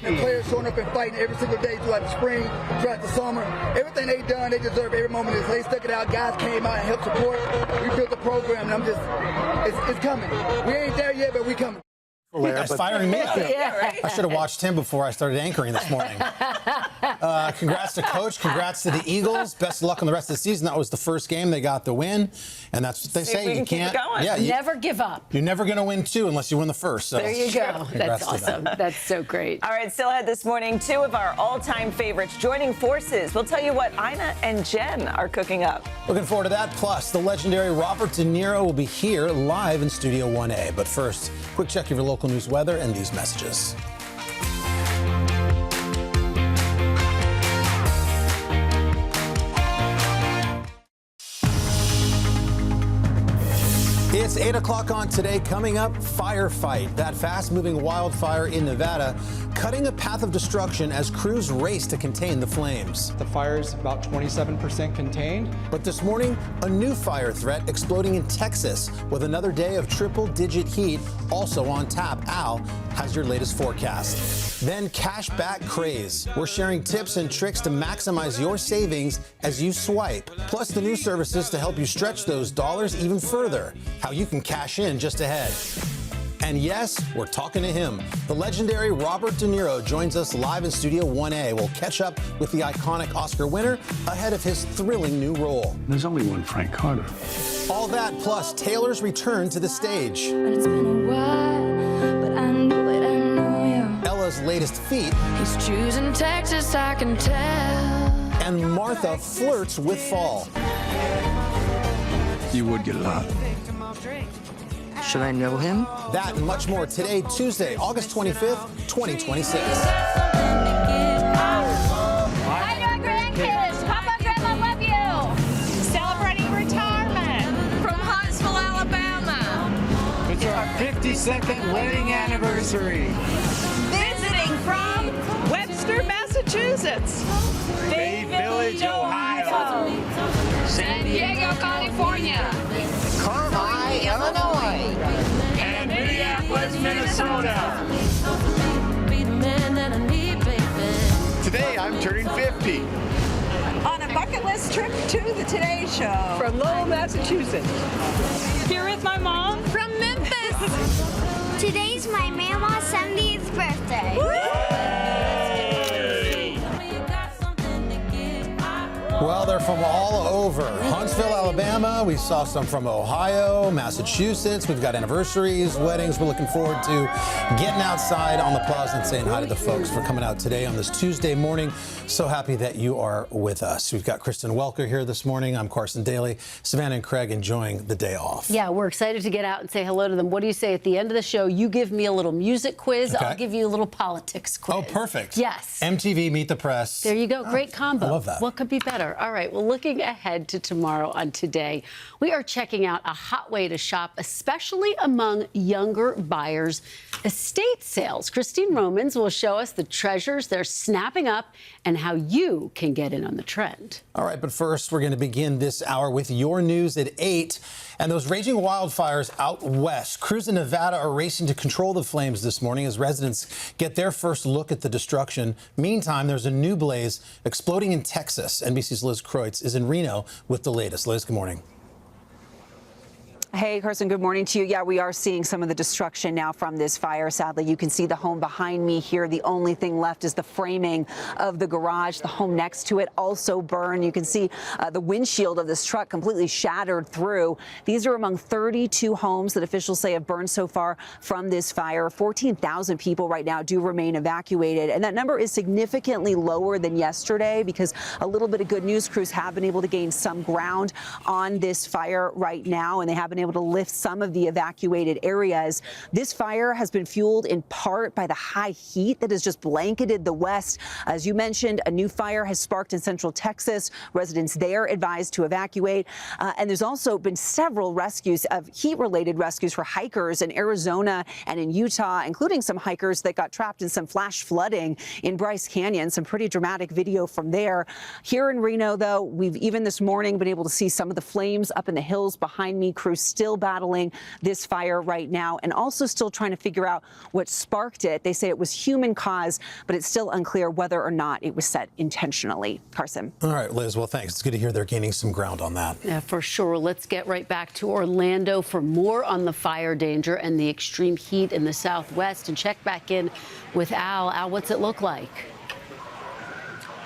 The players showing up and fighting every single day throughout the spring, throughout the summer. Everything they done, they deserve every moment of this. They stuck it out. Guys came out and helped support. We built the program, and it's coming. We ain't there yet, but we coming. That's firing me up. Yeah, right? I should have watched him before I started anchoring this morning. Congrats to Coach. Congrats to the Eagles. Best of luck on the rest of the season. That was the first game. They got the win. And that's what they say. We You can keep it can't. going. Yeah, Never give up. you're never going to win two unless you win the first. So There you go. congrats That's to them. awesome. That's so great. All right, still ahead this morning, 2 of our all-time favorites joining forces. We'll tell you what Ina and Jen are cooking up. Looking forward to that. Plus, the legendary Robert De Niro will be here live in Studio 1A. But first, quick check of your local news weather and these messages. It's 8 o'clock on Today. Coming up, firefight. That fast-moving wildfire in Nevada cutting a path of destruction as crews race to contain the flames. The fire is about 27% contained. But this morning, a new fire threat exploding in Texas with another day of triple-digit heat also on tap. Al has your latest forecast. Then cashback craze. We're sharing tips and tricks to maximize your savings as you swipe. Plus the new services to help you stretch those dollars even further. How you can cash in just ahead. And yes, we're talking to him. The legendary Robert De Niro joins us live in Studio 1A. We'll catch up with the iconic Oscar winner ahead of his thrilling new role. There's only one Frank Carter. All that plus Taylor's return to the stage. It's been a while, but I know it, I know you. Ella's latest feat. He's choosing Texas, I can tell. And Martha flirts with fall. You would get a lot. Should I know him? That and much more today, Tuesday, August 25th, 2026. Hi to our grandkids. Papa, Grandma love you. Celebrating retirement from Huntsville, Alabama. It's our 52nd wedding anniversary. Visiting from Webster, Massachusetts. Bay Village, Ohio. San Diego, California. Carmi, Illinois. And Minneapolis, Minnesota. Today I'm turning 50. On a bucket list trip to the Today Show. From Lowell, Massachusetts. Here with my mom from Memphis. Today's my mama's 70th birthday. Well, they're from all over. Huntsville, Alabama. We saw some from Ohio, Massachusetts. We've got anniversaries, weddings. We're looking forward to getting outside on the plaza and saying hi to the folks for coming out today on this Tuesday morning. So happy that you are with us. We've got Kristen Welker here this morning. I'm Carson Daly. Savannah and Craig enjoying the day off. Yeah, we're excited to get out and say hello to them. What do you say at the end of the show? You give me a little music quiz. Okay. I'll give you a little politics quiz. Oh, perfect. Yes. MTV Meet the Press. There you go. Great combo. I love that. What could be better? All right. Well, looking ahead to tomorrow on Today, we are checking out a hot way to shop, especially among younger buyers, estate sales. Christine Romans will show us the treasures they're snapping up and how you can get in on the trend. All right, but first, we're going to begin this hour with your news at 8. And those raging wildfires out west. Crews in Nevada are racing to control the flames this morning as residents get their first look at the destruction. Meantime, there's a new blaze exploding in Texas. NBC's Liz Kreutz is in Reno with the latest. Liz, good morning. Hey, Carson, good morning to you. Yeah, we are seeing some of the destruction now from this fire. Sadly, you can see the home behind me here. The only thing left is the framing of the garage. The home next to it also burned. You can see the windshield of this truck completely shattered through. These are among 32 homes that officials say have burned so far from this fire. 14,000 people right now do remain evacuated. And that number is significantly lower than yesterday because a little bit of good news. Crews have been able to gain some ground on this fire right now, and they have been able to lift some of the evacuated areas. This fire has been fueled in part by the high heat that has just blanketed the West. As you mentioned, a new fire has sparked in central Texas. Residents there advised to evacuate. And there's also been several rescues of heat-related rescues for hikers in Arizona and in Utah, including some hikers that got trapped in some flash flooding in Bryce Canyon. Some pretty dramatic video from there. Here in Reno, though, we've even this morning been able to see some of the flames up in the hills behind me. Crews still battling this fire right now and also still trying to figure out what sparked it. They say it was human caused, but it's still unclear whether or not it was set intentionally. Carson. All right, Liz. Well, thanks. It's good to hear they're gaining some ground on that. Yeah, for sure. Let's get right back to Orlando for more on the fire danger and the extreme heat in the Southwest and check back in with Al. Al, what's it look like?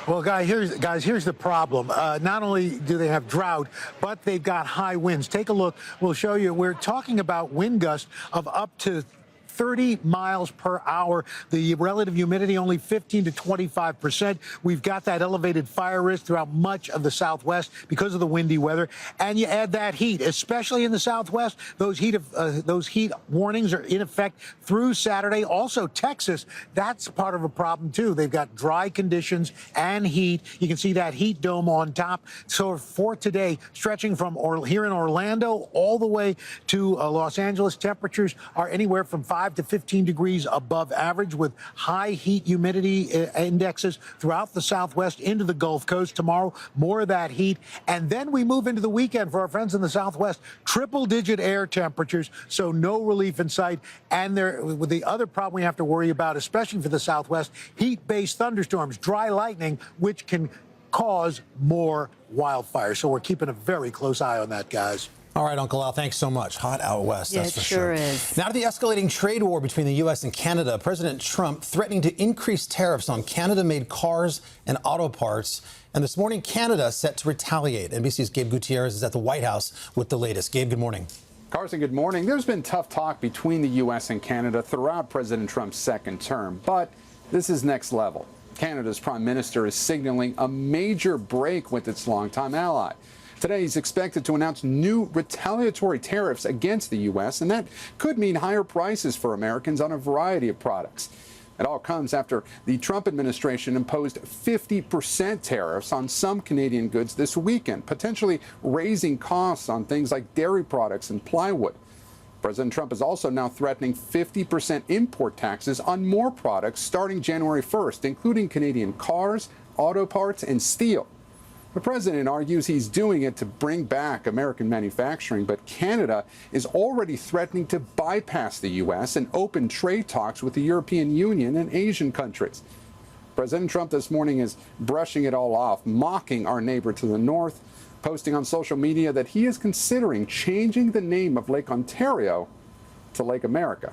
Well, guys, here's the problem. Not only do they have drought, but they've got high winds. Take a look. We'll show you. We're talking about wind gusts of up to 30 miles per hour. The relative humidity only 15 to 25%. We've got that elevated fire risk throughout much of the Southwest because of the windy weather. And you add that heat, especially in the Southwest. Those heat warnings are in effect through Saturday. Also, Texas, that's part of a problem too. They've got dry conditions and heat. You can see that heat dome on top. So for today, stretching from here in Orlando all the way to Los Angeles, temperatures are anywhere from 5 to 15 degrees above average with high heat humidity indexes throughout the Southwest into the Gulf Coast. Tomorrow, more of that heat. And then we move into the weekend for our friends in the Southwest. Triple-digit air temperatures, so no relief in sight. And with the other problem we have to worry about, especially for the Southwest, heat-based thunderstorms, dry lightning, which can cause more wildfires. So we're keeping a very close eye on that, guys. All right, Uncle Al, thanks so much. Hot out west, Yeah, that's for it sure. sure is. Now to the escalating trade war between the U.S. and Canada. President Trump threatening to increase tariffs on Canada-made cars and auto parts. And this morning, Canada set to retaliate. NBC's Gabe Gutierrez is at the White House with the latest. Gabe, good morning. Carson, good morning. There's been tough talk between the U.S. and Canada throughout President Trump's second term, but this is next level. Canada's prime minister is signaling a major break with its longtime ally. Today, he's expected to announce new retaliatory tariffs against the U.S., and that could mean higher prices for Americans on a variety of products. It all comes after the Trump administration imposed 50% tariffs on some Canadian goods this weekend, potentially raising costs on things like dairy products and plywood. President Trump is also now threatening 50% import taxes on more products starting January 1st, including Canadian cars, auto parts, and steel. The president argues he's doing it to bring back American manufacturing, but Canada is already threatening to bypass the U.S. and open trade talks with the European Union and Asian countries. President Trump this morning is brushing it all off, mocking our neighbor to the north, posting on social media that he is considering changing the name of Lake Ontario to Lake America.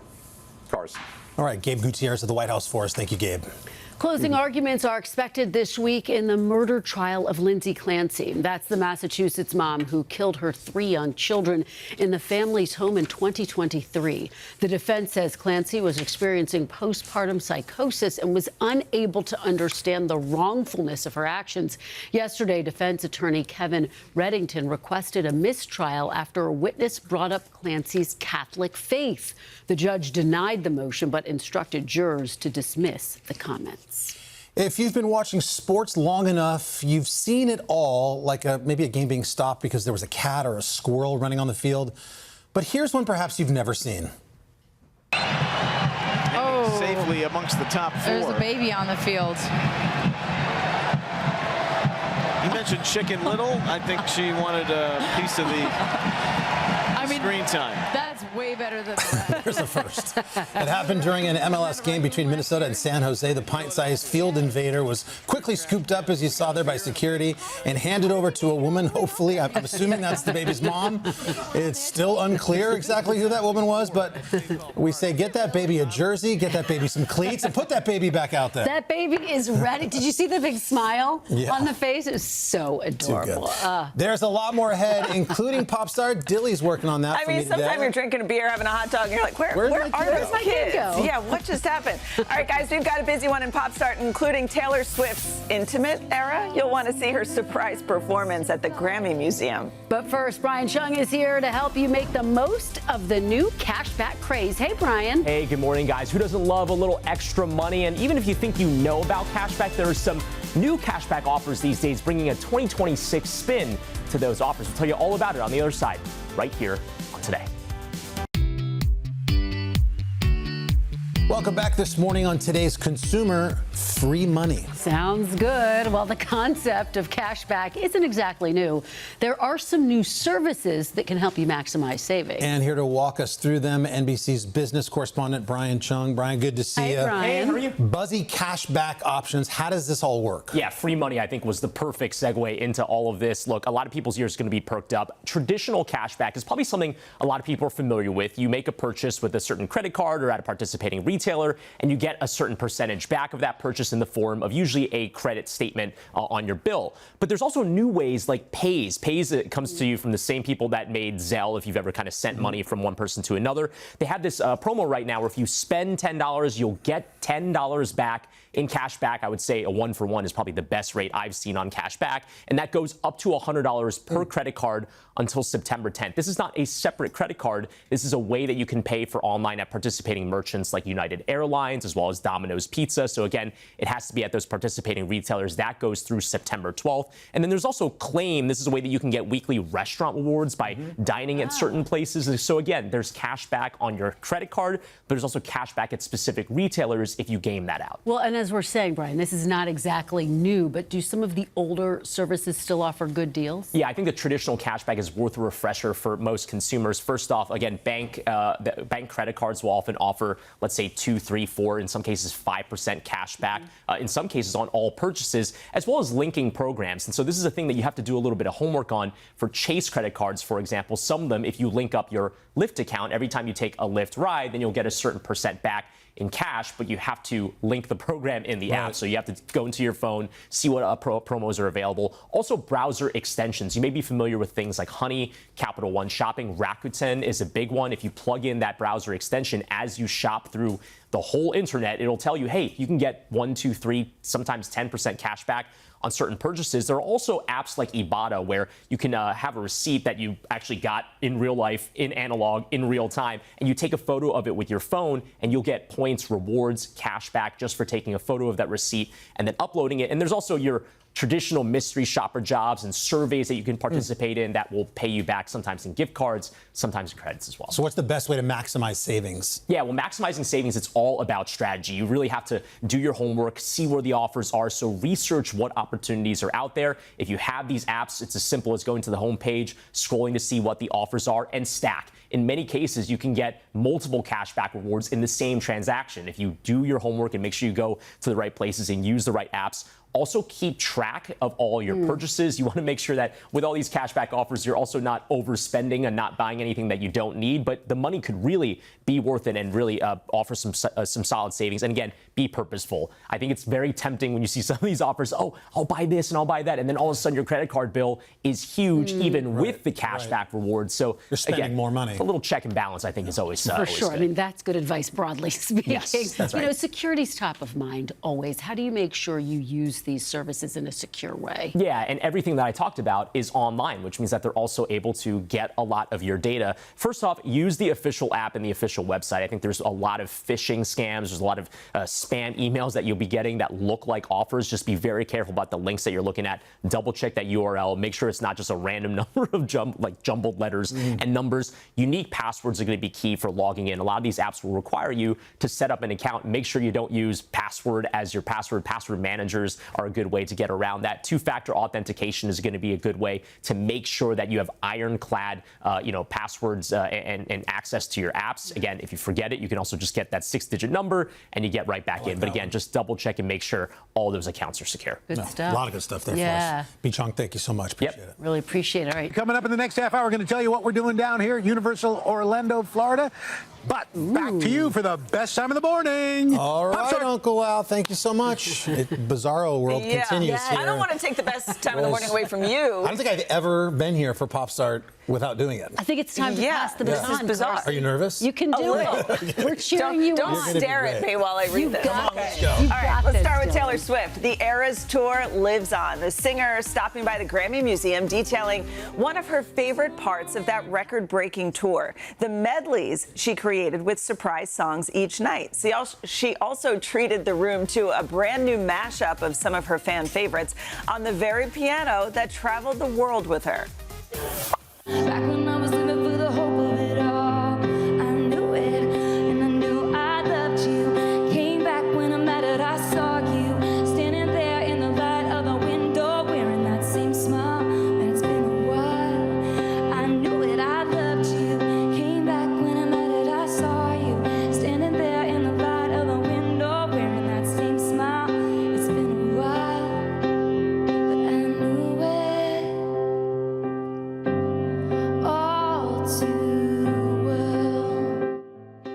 Carson. All right, Gabe Gutierrez at the White House for us. Thank you, Gabe. Closing arguments are expected this week in the murder trial of Lindsay Clancy. That's the Massachusetts mom who killed her 3 young children in the family's home in 2023. The defense says Clancy was experiencing postpartum psychosis and was unable to understand the wrongfulness of her actions. Yesterday, defense attorney Kevin Reddington requested a mistrial after a witness brought up Clancy's Catholic faith. The judge denied the motion but instructed jurors to dismiss the comments. If you've been watching sports long enough, you've seen it all, like maybe a game being stopped because there was a cat or a squirrel running on the field. But here's one perhaps you've never seen. Oh, safely amongst the top 4. There's a baby on the field. You mentioned Chicken Little. I think she wanted a piece of the screen time. That's way better than the rest. Here's the first. It happened during an MLS game between Minnesota and San Jose. The pint-sized field invader was quickly scooped up, as you saw there, by security and handed over to a woman. Hopefully, I'm assuming that's the baby's mom. It's still unclear exactly who that woman was, but we say get that baby a jersey, get that baby some cleats, and put that baby back out there. That baby is ready. Did you see the big smile on the face? It was so adorable. There's a lot more ahead, including pop star Dilly's working on that. I mean, sometimes you're drinking a beer, having a hot dog, and you're like, where are those kids? Yeah, what just happened? All right, guys, we've got a busy one in pop star, including Taylor Swift's intimate era. You'll want to see her surprise performance at the Grammy Museum. But first, Brian Chung is here to help you make the most of the new cashback craze. Hey, Brian. Hey, good morning, guys. Who doesn't love a little extra money? And even if you think you know about cashback, there are some new cashback offers these days, bringing a 2026 spin to those offers. We'll tell you all about it on the other side, right here on Today. Welcome back this morning on today's Consumer Free Money. Sounds good. Well, the concept of cashback isn't exactly new. There are some new services that can help you maximize savings. And here to walk us through them, NBC's business correspondent, Brian Chung. Brian, good to see you. Brian. Hey, how are you? Buzzy cashback options. How does this all work? Yeah, free money, I think, was the perfect segue into all of this. Look, a lot of people's ears are going to be perked up. Traditional cashback is probably something a lot of people are familiar with. You make a purchase with a certain credit card or at a participating retailer, and you get a certain percentage back of that purchase in the form of usually a credit statement on your bill. But there's also new ways like Pays. Pays comes to you from the same people that made Zelle, if you've ever kind of sent money from one person to another. They have this promo right now where if you spend $10, you'll get $10 back in cash back. I would say a 1-for-1 is probably the best rate I've seen on cash back. And that goes up to $100 per credit card until September 10th. This is not a separate credit card. This is a way that you can pay for online at participating merchants like United Airlines as well as Domino's Pizza. So again, it has to be at those participating retailers. That goes through September 12th. And then there's also Claim. This is a way that you can get weekly restaurant rewards by dining at certain places. So again, there's cash back on your credit card, but there's also cash back at specific retailers if you game that out. Well, and as we're saying, Brian, this is not exactly new, but do some of the older services still offer good deals? Yeah, I think the traditional cashback is worth a refresher for most consumers. First off, again, bank credit cards will often offer, let's say, 2, 3, 4, in some cases 5% cash back, in some cases on all purchases, as well as linking programs. And so this is a thing that you have to do a little bit of homework on. For Chase credit cards, for example, some of them, if you link up your Lyft account, every time you take a Lyft ride, then you'll get a certain percent back in cash, but you have to link the program in the app. So you have to go into your phone, see what promos are available. Also, browser extensions. You may be familiar with things like Honey, Capital One Shopping. Rakuten is a big one. If you plug in that browser extension as you shop through the whole internet, it'll tell you, hey, you can get 1, 2, 3, sometimes 10% cash back on certain purchases. There are also apps like Ibotta where you can have a receipt that you actually got in real life, in analog, in real time, and you take a photo of it with your phone and you'll get points, rewards, cash back just for taking a photo of that receipt and then uploading it. And there's also your traditional mystery shopper jobs and surveys that you can participate in that will pay you back sometimes in gift cards, sometimes in credits as well. So what's the best way to maximize savings? Yeah, well, maximizing savings, it's all about strategy. You really have to do your homework, see where the offers are. So research what opportunities are out there. If you have these apps, it's as simple as going to the homepage, scrolling to see what the offers are, and stack. In many cases, you can get multiple cashback rewards in the same transaction. If you do your homework and make sure you go to the right places and use the right apps, Also keep track of all your purchases. You want to make sure that with all these cashback offers, you're also not overspending and not buying anything that you don't need, but the money could really be worth it and really offer some solid savings. And again, be purposeful. I think it's very tempting when you see some of these offers, oh, I'll buy this and I'll buy that, and then all of a sudden your credit card bill is huge even with the cashback rewards. So you're spending more money. A little check and balance, I think, is always For sure. good. I mean, that's good advice, broadly speaking. Yes, that's right. You know, security's top of mind always. How do you make sure you use these services in a secure way? Yeah, and everything that I talked about is online, which means that they're also able to get a lot of your data. First off, use the official app and the official website. I think there's a lot of phishing scams. There's a lot of spam emails that you'll be getting that look like offers. Just be very careful about the links that you're looking at. Double check that URL. Make sure it's not just a random number of jumbled letters and numbers. Unique passwords are going to be key for logging in. A lot of these apps will require you to set up an account. Make sure you don't use password as your password. Password managers are a good way to get around that. Two-factor authentication is going to be a good way to make sure that you have ironclad, passwords and access to your apps. Again, if you forget it, you can also just get that 6-digit number and you get right back in. But again, just double check and make sure all those accounts are secure. Good stuff. A lot of good stuff there for us. B-Chung, thank you so much. Appreciate it. Really appreciate it. All right. Coming up in the next half hour, we're going to tell you what we're doing down here at Universal Orlando, Florida. But back to you for the best time in the morning. All right, Uncle Al, thank you so much. Bizarro world continues here. I don't want to take the best time in the morning away from you. I don't think I've ever been here for Pop Start without doing it. I think it's time to pass the baton. This is bizarre. Are you nervous? You can do it. We're cheering you on. Don't stare at me while I read this. Come on, let's go. All right, let's start with Taylor Swift. The Eras Tour lives on. The singer stopping by the Grammy Museum detailing one of her favorite parts of that record-breaking tour, the medleys she created with surprise songs each night. She also treated the room to a brand new mashup of some of her fan favorites on the very piano that traveled the world with her. Back when I was living for the hope of it all, I knew it, and I knew I loved you. Came back when I met it, I saw you standing there in the light of the window, wearing that same smile. And it's been a while. I knew it, I loved you. Came back when I met it, I saw you standing there in the light of the window, wearing that same smile. It's been a while, but I knew it.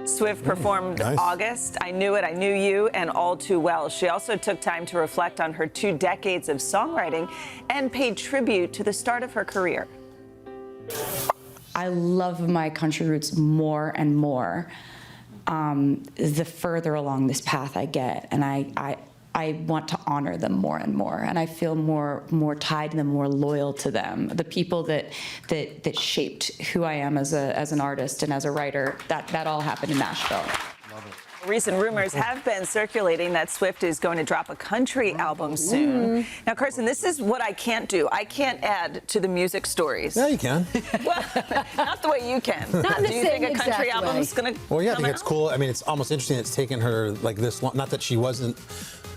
Swift performed August, I Knew It, I Knew You, and All Too Well. She also took time to reflect on her 2 decades of songwriting and paid tribute to the start of her career. I love my country roots more and more the further along this path I get, and I want to honor them more and more, and I feel more tied to them, more loyal to them. The people that shaped who I am as an artist and as a writer, that all happened in Nashville. Recent rumors have been circulating that Swift is going to drop a country album soon. Now, Carson, this is what I can't do. I can't add to the music stories. Yeah, you can. Well, not the way you can. Not in the do you same think a country exact album's way. going to Well, yeah, I come think it's out? cool. I mean, it's almost interesting it's taken her like this long. Not that she wasn't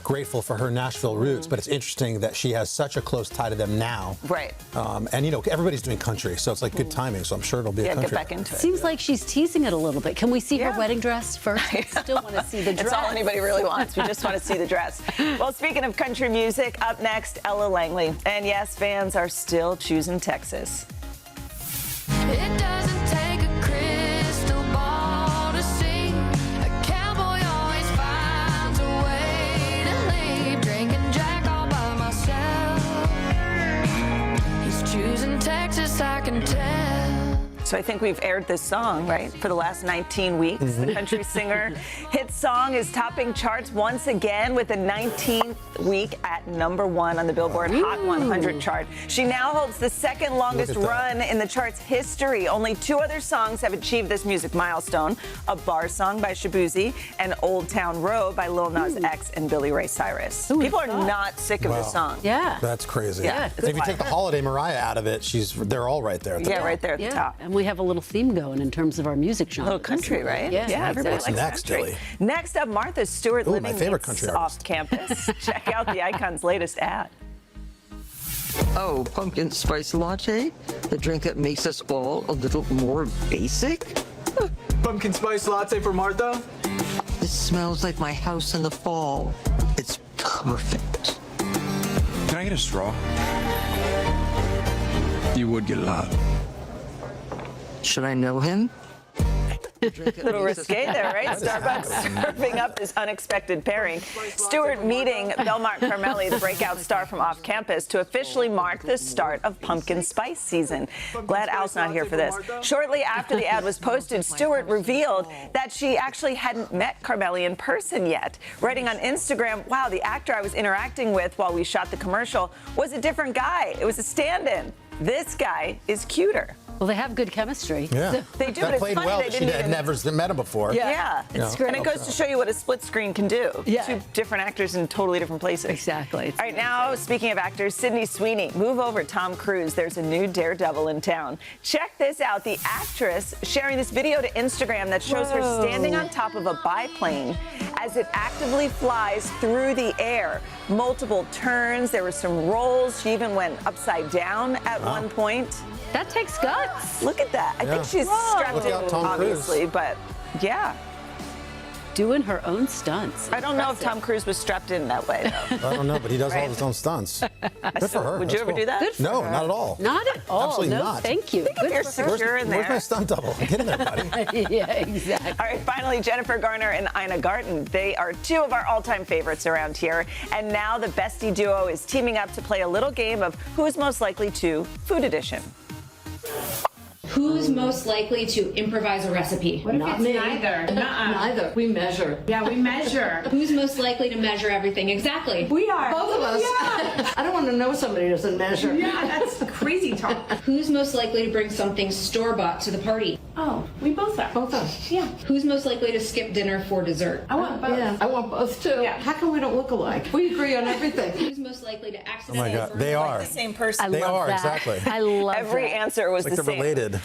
grateful for her Nashville roots, but it's interesting that she has such a close tie to them now. Right. And, everybody's doing country, so it's like good timing, so I'm sure it'll be a country. Get back into it. Seems like she's teasing it a little bit. Can we see her wedding dress first? I still want to see the dress. That's all anybody really wants. We just want to see the dress. Well, speaking of country music, up next, Ella Langley. And yes, fans are still choosing Texas. It doesn't take a crystal ball to see. A cowboy always finds a way to leave. Drinking Jack all by myself. He's choosing Texas, I can tell. So I think we've aired this song, right, for the last 19 weeks. The country singer hit song is topping charts once again with a 19th week at #1 on the Billboard Hot 100 chart. She now holds the second longest run in the chart's history. Only 2 other songs have achieved this music milestone: A Bar Song by Shabuzi and Old Town Road by Lil Nas X and Billy Ray Cyrus. People are not sick of the song. Yeah. That's crazy. Yeah, And if you take the Holiday Mariah out of it, they're all right there at the top. right there at the top. And we have a little theme going in terms of our music genre. A little country, right? Yeah, everybody What's likes next, country. Dilly? Next up, Martha Stewart Ooh, my living favorite meets country off artist. campus. Check out the Icon's latest ad. Oh, pumpkin spice latte? The drink that makes us all a little more basic? Pumpkin spice latte for Martha? This smells like my house in the fall. It's perfect. I get a straw? You would get a lot. Should I know him? A little risque there, right? Starbucks serving up this unexpected pairing. Stewart meeting Belmont Carmelli, the breakout star from off campus, to officially mark the start of pumpkin spice season. Glad Al's not here for this. Shortly after the ad was posted, Stewart revealed that she actually hadn't met Carmelli in person yet, writing on Instagram, "Wow, the actor I was interacting with while we shot the commercial was a different guy. It was a stand-in. This guy is cuter." Well, they have good chemistry. Yeah. They do, that but played it's funny well. they She didn't had even... never met him before. Yeah. It's great. And it goes to show you what a split screen can do. Yeah. Two different actors in totally different places. Exactly. All right, now, speaking of actors, Sydney Sweeney, move over Tom Cruise. There's a new daredevil in town. Check this out. The actress sharing this video to Instagram that shows her standing on top of a biplane as it actively flies through the air. Multiple turns. There were some rolls. She even went upside down at one point. That takes guts. Look at that. I think she's strapped Look out, in, Tom obviously, but yeah. Doing her own stunts. I don't know if Tom Cruise was strapped in that way, though. I don't know, but he does all his own stunts. Good for her. Would That's you ever cool. do that? Good for No, her. not at all. Not at all. Absolutely no, not. Thank you. Think if you're secure in there. Where's my stunt double? Get in there, buddy. Yeah, exactly. All right, finally, Jennifer Garner and Ina Garten. They are two of our all-time favorites around here. And now the bestie duo is teaming up to play a little game of who's most likely to Food Edition. Who's most likely to improvise a recipe? Not me. Neither. Neither. We measure. Yeah, we measure. Who's most likely to measure everything? Exactly. We are. Both of us. Yeah. I don't want to know somebody who doesn't measure. Yeah, that's crazy talk. Who's most likely to bring something store-bought to the party? Oh, we both are. Both us. Yeah. Who's most likely to skip dinner for dessert? I want both. Yeah, I want both too. Yeah. How come we don't look alike? We agree on everything. Who's most likely to Oh accidentally my God, burn they like are. The same person. They love are, that. exactly. I love Every that. answer was Like the they're same. related.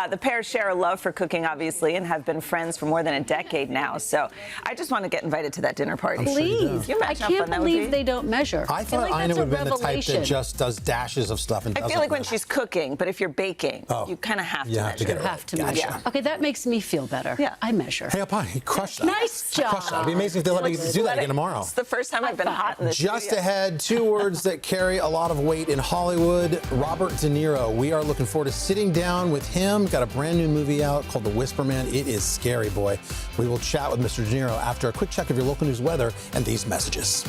The pair share a love for cooking, obviously, and have been friends for more than a decade now. So I just want to get invited to that dinner party. sure you do. Please. Can you I imagine how can't fun that would be? believe they don't measure. I feel thought like Ina that's a would have been the type revelation. that just does dashes of stuff and I doesn't. feel like when she's cooking, but if you're baking, Oh. you kind of have to You have to measure. get it right. Have to Gotcha. measure. Okay, that makes me feel better. Yeah. I measure. Hey, Apani, he crushed that. Nice job. Crushed that. It'd be amazing if they let me do that again tomorrow. It's the first time I've been hot in this Just studio. ahead, two words that carry a lot of weight in Hollywood. Robert De Niro. We are looking forward to sitting down with him. Got a brand new movie out called The Whisper Man. It is scary, boy. We will chat with Mr. De Niro after a quick check of your local news weather and these messages.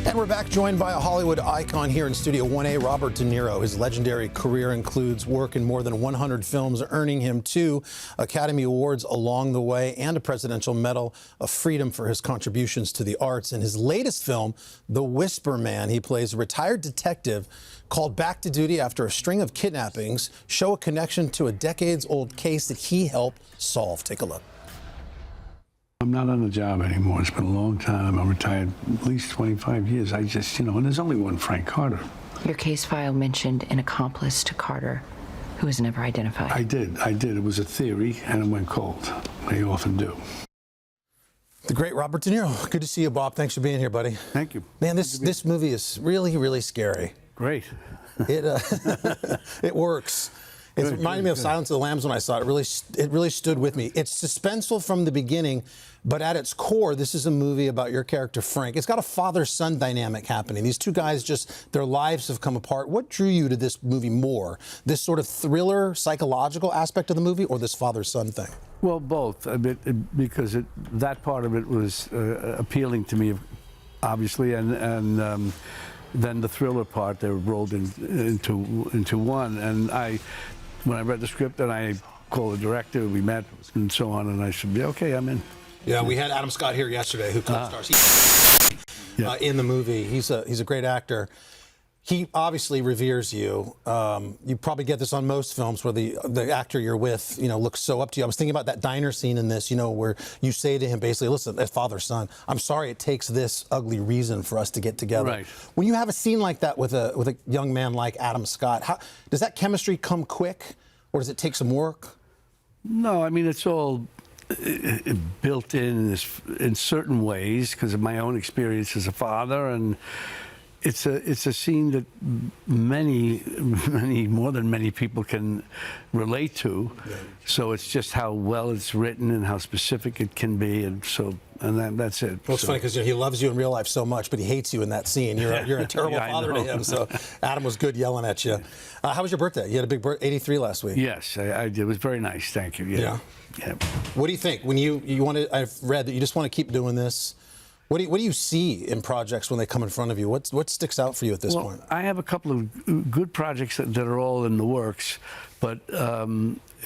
And we're back, joined by a Hollywood icon here in Studio 1A, Robert De Niro. His legendary career includes work in more than 100 films, earning him 2 Academy Awards along the way and a Presidential Medal of Freedom for his contributions to the arts. In his latest film, The Whisper Man, he plays a retired detective called back to duty after a string of kidnappings show a connection to a decades-old case that he helped solve. Take a look. I'm not on the job anymore. It's been a long time. I'm retired at least 25 years. I just, and there's only one Frank Carter. Your case file mentioned an accomplice to Carter who was never identified. I did. It was a theory, and it went cold. They often do. The great Robert De Niro. Good to see you, Bob. Thanks for being here, buddy. Thank you. Man, this movie is really, really scary. Great. It it works. It reminded me of Silence of the Lambs when I saw it. It really stood with me. It's suspenseful from the beginning, but at its core, this is a movie about your character, Frank. It's got a father-son dynamic happening. These two guys their lives have come apart. What drew you to this movie more? This sort of thriller, psychological aspect of the movie, or this father-son thing? Well, both. Because that part of it was appealing to me, obviously, and then the thriller part, they rolled into one. And when I read the script and I called the director, we met and so on, and I said, yeah, okay, I'm in. Yeah, we had Adam Scott here yesterday, who co-stars in the movie. He's a great actor. He obviously reveres you. You probably get this on most films where the actor you're with, looks so up to you. I was thinking about that diner scene in this, where you say to him basically, listen, as father, son, I'm sorry it takes this ugly reason for us to get together. Right. When you have a scene like that with a young man like Adam Scott, does that chemistry come quick, or does it take some work? No, I mean, it's all built in certain ways because of my own experience as a father, and it's a scene that many more than many people can relate to. Yeah. So it's just how well it's written and how specific it can be, and that's it. Well, it's funny because he loves you in real life so much, but he hates you in that scene. You're a terrible father to him. So Adam was good yelling at you. How was your birthday? You had a big birthday, 83 last week. Yes, I did. It was very nice. Thank you. Yeah. What do you think when you want to? I've read that you just want to keep doing this. What do you see in projects when they come in front of you? What sticks out for you at this point? I have a couple of good projects that are all in the works, but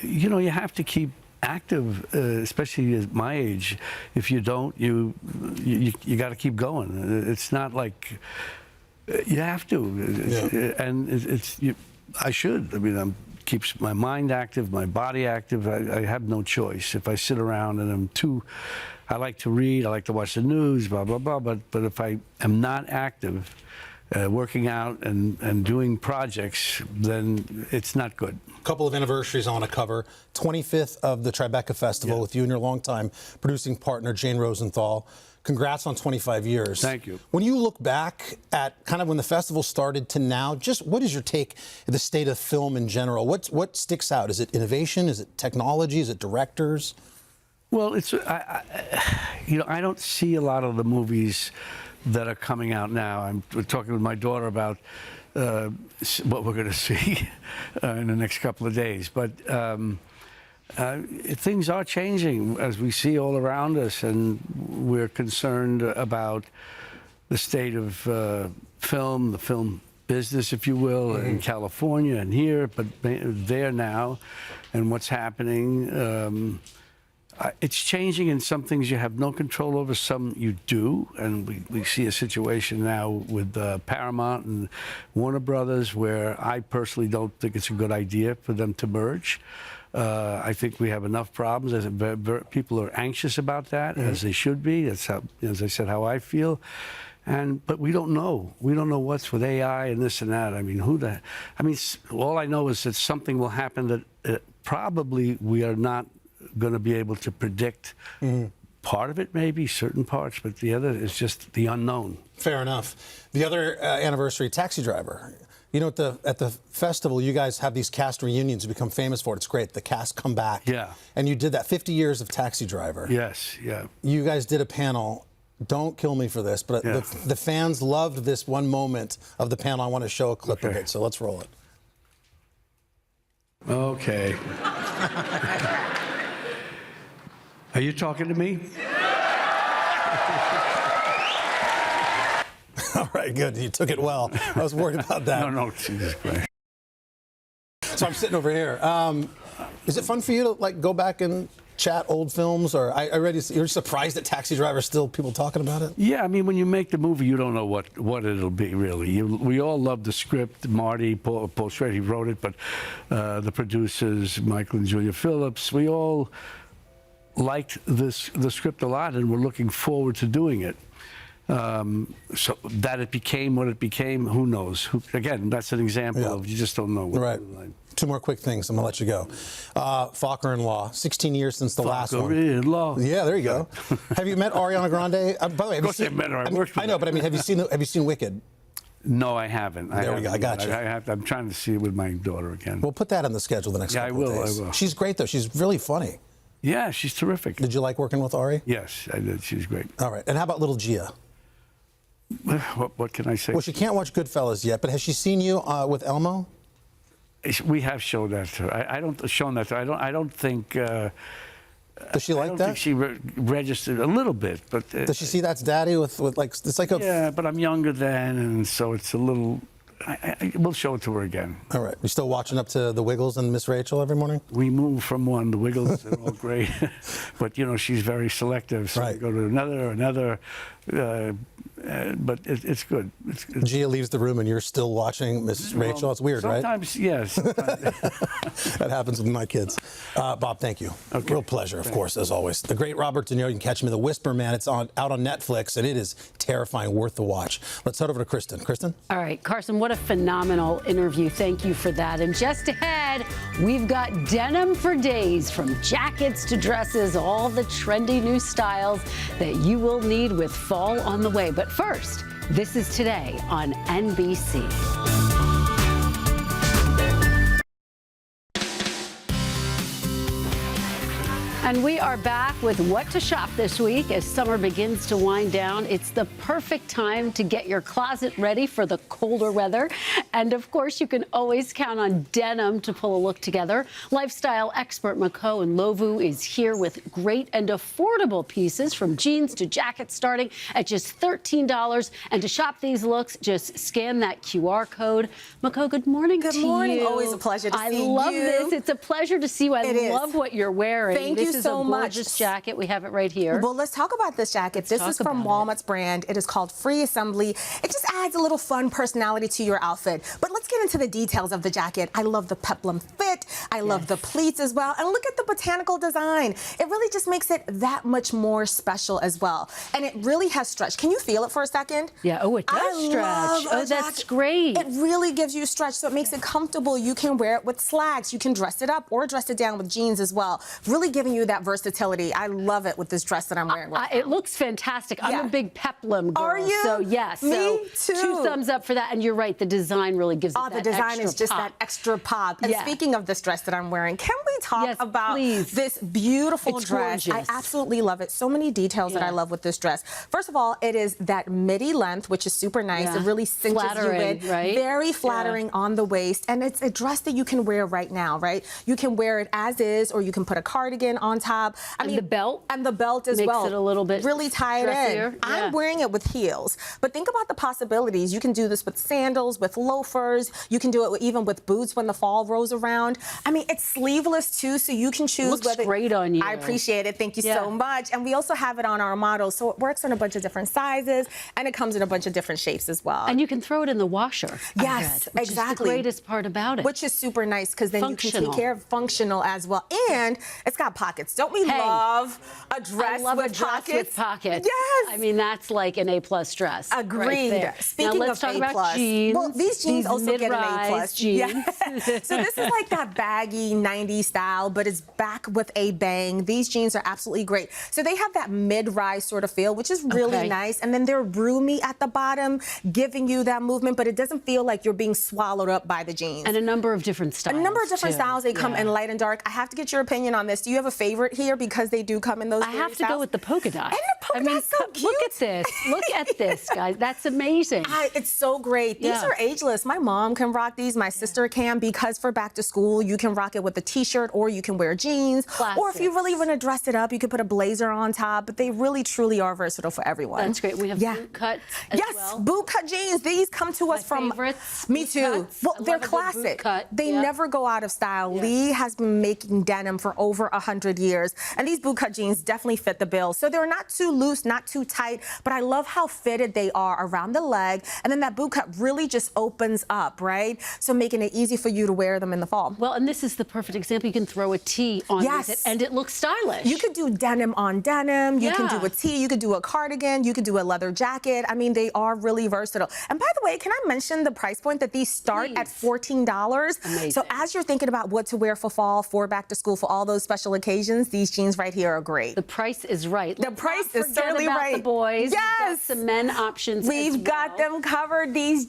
you have to keep active, especially at my age. If you don't, you got to keep going. It's not like you have to, and I should. I mean, keeps my mind active, my body active. I have no choice. If I sit around and I like to read, I like to watch the news, blah, blah, blah, but if I am not active, working out and doing projects, then it's not good. A couple of anniversaries on a cover. 25th of the Tribeca Festival with you and your longtime producing partner, Jane Rosenthal. Congrats on 25 years. Thank you. When you look back at kind of when the festival started to now, just what is your take of the state of film in general? What sticks out? Is it innovation? Is it technology? Is it directors? Well, I don't see a lot of the movies that are coming out now. I'm talking with my daughter about what we're going to see in the next couple of days. But things are changing as we see all around us, and we're concerned about the state of film, the film business, if you will, in California and here, but there now, and what's happening. It's changing in some things you have no control over, some you do, and we see a situation now with Paramount and Warner Brothers where I personally don't think it's a good idea for them to merge. I think we have enough problems. People are anxious about that, as they should be. That's how, as I said, how I feel. But we don't know. We don't know what's with AI and this and that. I mean, all I know is that something will happen that probably we are not going to be able to predict. Part of it, maybe certain parts, but the other is just the unknown. Fair enough. The other anniversary, Taxi Driver. You know, at the festival, you guys have these cast reunions. You become famous for it. It's great. The cast come back. Yeah. And you did that 50 years of Taxi Driver. Yes. Yeah. You guys did a panel. Don't kill me for this, but the fans loved this one moment of the panel. I want to show a clip of it, so let's roll it. Okay. Are you talking to me? All right, good. You took it well. I was worried about that. No, Jesus Christ. So I'm sitting over here. Is it fun for you to go back and chat old films, or you're surprised that Taxi Driver still people talking about it? Yeah, I mean, when you make the movie, you don't know what it'll be really. We all love the script. Marty, Paul Schrader, he wrote it, but the producers, Michael and Julia Phillips, we all liked the script a lot, and we're looking forward to doing it. So that it became what it became, who knows? Again, that's an example of you just don't know. Right. Two more quick things. I'm going to let you go. Faulkner-in-Law, 16 years since the last one. Faulkner-in-Law. Yeah, there you go. Have you met Ariana Grande? By the way, of course I've met her. I know, but I mean, have you seen Wicked? No, I haven't. There we go. I got you. I'm trying to see it with my daughter again. We'll put that on the schedule the next couple of days. I will. She's great, though. She's really funny. Yeah, she's terrific. Did you like working with Ari? Yes, I did. She's great. All right. And how about little Gia? What can I say? Well, she can't watch Goodfellas yet, but has she seen you with Elmo? We have shown that to her. I don't think. Does she like that? I don't think she registered a little bit, but. Does she see that's Daddy with like it's like a? Yeah, but I'm younger then, and so it's a little. We'll show it to her again. All right. You still watching up to the Wiggles and Miss Rachel every morning? We move from one. The Wiggles are all great, but she's very selective. So we go to another. But it's good. It's good. Gia leaves the room and you're still watching Miss Rachel. It's weird, sometimes, right? Yes. That happens with my kids. Bob, thank you. Okay. Real pleasure, of course, as always. The great Robert De Niro. You can catch him in The Whisper Man. It's out on Netflix, and it is terrifying, worth the watch. Let's head over to Kristen. Kristen? All right, Carson, what a phenomenal interview. Thank you for that. And just ahead, we've got denim for days, from jackets to dresses, all the trendy new styles that you will need with fall on the way. But first, This is Today on NBC. And we are back with what to shop this week as summer begins to wind down. It's the perfect time to get your closet ready for the colder weather. And of course, you can always count on denim to pull a look together. Lifestyle expert Mako and Lovu is here with great and affordable pieces from jeans to jackets starting at just $13. And to shop these looks, just scan that QR code. Mako, good morning to you. Good morning. Always a pleasure to see you. I love this. It's a pleasure to see you. I love what you're wearing. Thank you This is so a gorgeous jacket. We have it right here. Well, let's talk about this jacket. This is from Walmart's brand. It is called Free Assembly. It just adds a little fun personality to your outfit. But let's get into the details of the jacket. I love the peplum fit. I love the pleats as well. And look at the botanical design. It really just makes it that much more special as well. And it really has stretch. Can you feel it for a second? Yeah. Oh, it does stretch. Oh, that's great. It really gives you stretch, so it makes it comfortable. You can wear it with slacks. You can dress it up or dress it down with jeans as well. Really giving you that versatility. I love it with this dress that I'm wearing right now. It looks fantastic. I'm a big peplum girl. Are you? So yes. Me too. 2 thumbs up for that. And you're right. The design really gives it that the design extra is just pop. that extra pop. And speaking of this dress that I'm wearing, can we talk about this beautiful dress? Gorgeous. I absolutely love it. So many details that I love with this dress. First of all, it is that midi length, which is super nice. It really cinches you in. Right? Very flattering on the waist. And it's a dress that you can wear right now, right? You can wear it as is, or you can put a cardigan on top. I mean, the belt? And the belt as Makes well. it a little bit really tie it dressier. in. I'm wearing it with heels. But think about the possibilities. You can do this with sandals, with loafers. You can do it even with boots when the fall rolls around. I mean, it's sleeveless too, so you can choose Looks whether. great on you. I appreciate it. Thank you so much. And we also have it on our models, so it works in a bunch of different sizes, and it comes in a bunch of different shapes as well. And you can throw it in the washer. Yes, which is the greatest part about it. Which is super nice because then you can take care of functional as well. And it's got pockets. Don't we love a dress with pockets? Yes. I mean, that's like an A+ dress. Agreed. Right there. Speaking now, let's of talk A+. about jeans. Well, these jeans also get an A+. Jeans. Yes. So this is like that baggy 90s style, but it's back with a bang. These jeans are absolutely great. So they have that mid-rise sort of feel, which is really nice. And then they're roomy at the bottom, giving you that movement, but it doesn't feel like you're being swallowed up by the jeans. And a number of different styles. A number of different styles. They come in light and dark. I have to get your opinion on this. Do you have a favorite here? Because they do come in those I have to go with the polka dot. And the polka dot's so cute. Look at this. Look at this, guys. That's amazing. It's so great. These are ageless. My mom can rock these. My sister can, because for back to school, you can rock it with a t-shirt or you can wear jeans. Classics. Or if you really want to dress it up, you could put a blazer on top. But they really, truly are versatile for everyone. That's great. We have boot cuts as well. Boot cut jeans. These come to us from favorites. Me too. Well, they're classic. They never go out of style. Lee has been making denim for over 100 years. And these boot cut jeans definitely fit the bill. So they're not too loose, not too tight, but I love how fitted they are around the leg. And then that boot cut really just opens up, right? So making it easy for you to wear them in the fall. Well, and this is the perfect example. You can throw a tee on with it, and it looks stylish. You could do denim on denim. You can do a tee. You could do a cardigan. You could do a leather jacket. I mean, they are really versatile. And by the way, can I mention the price point that these start at $14? Amazing. So as you're thinking about what to wear for fall, for back to school, for all those special occasions, these jeans right here are great. The price is right. The price is certainly about right. The boys. Yes. We've got some men options. We've got them covered. These,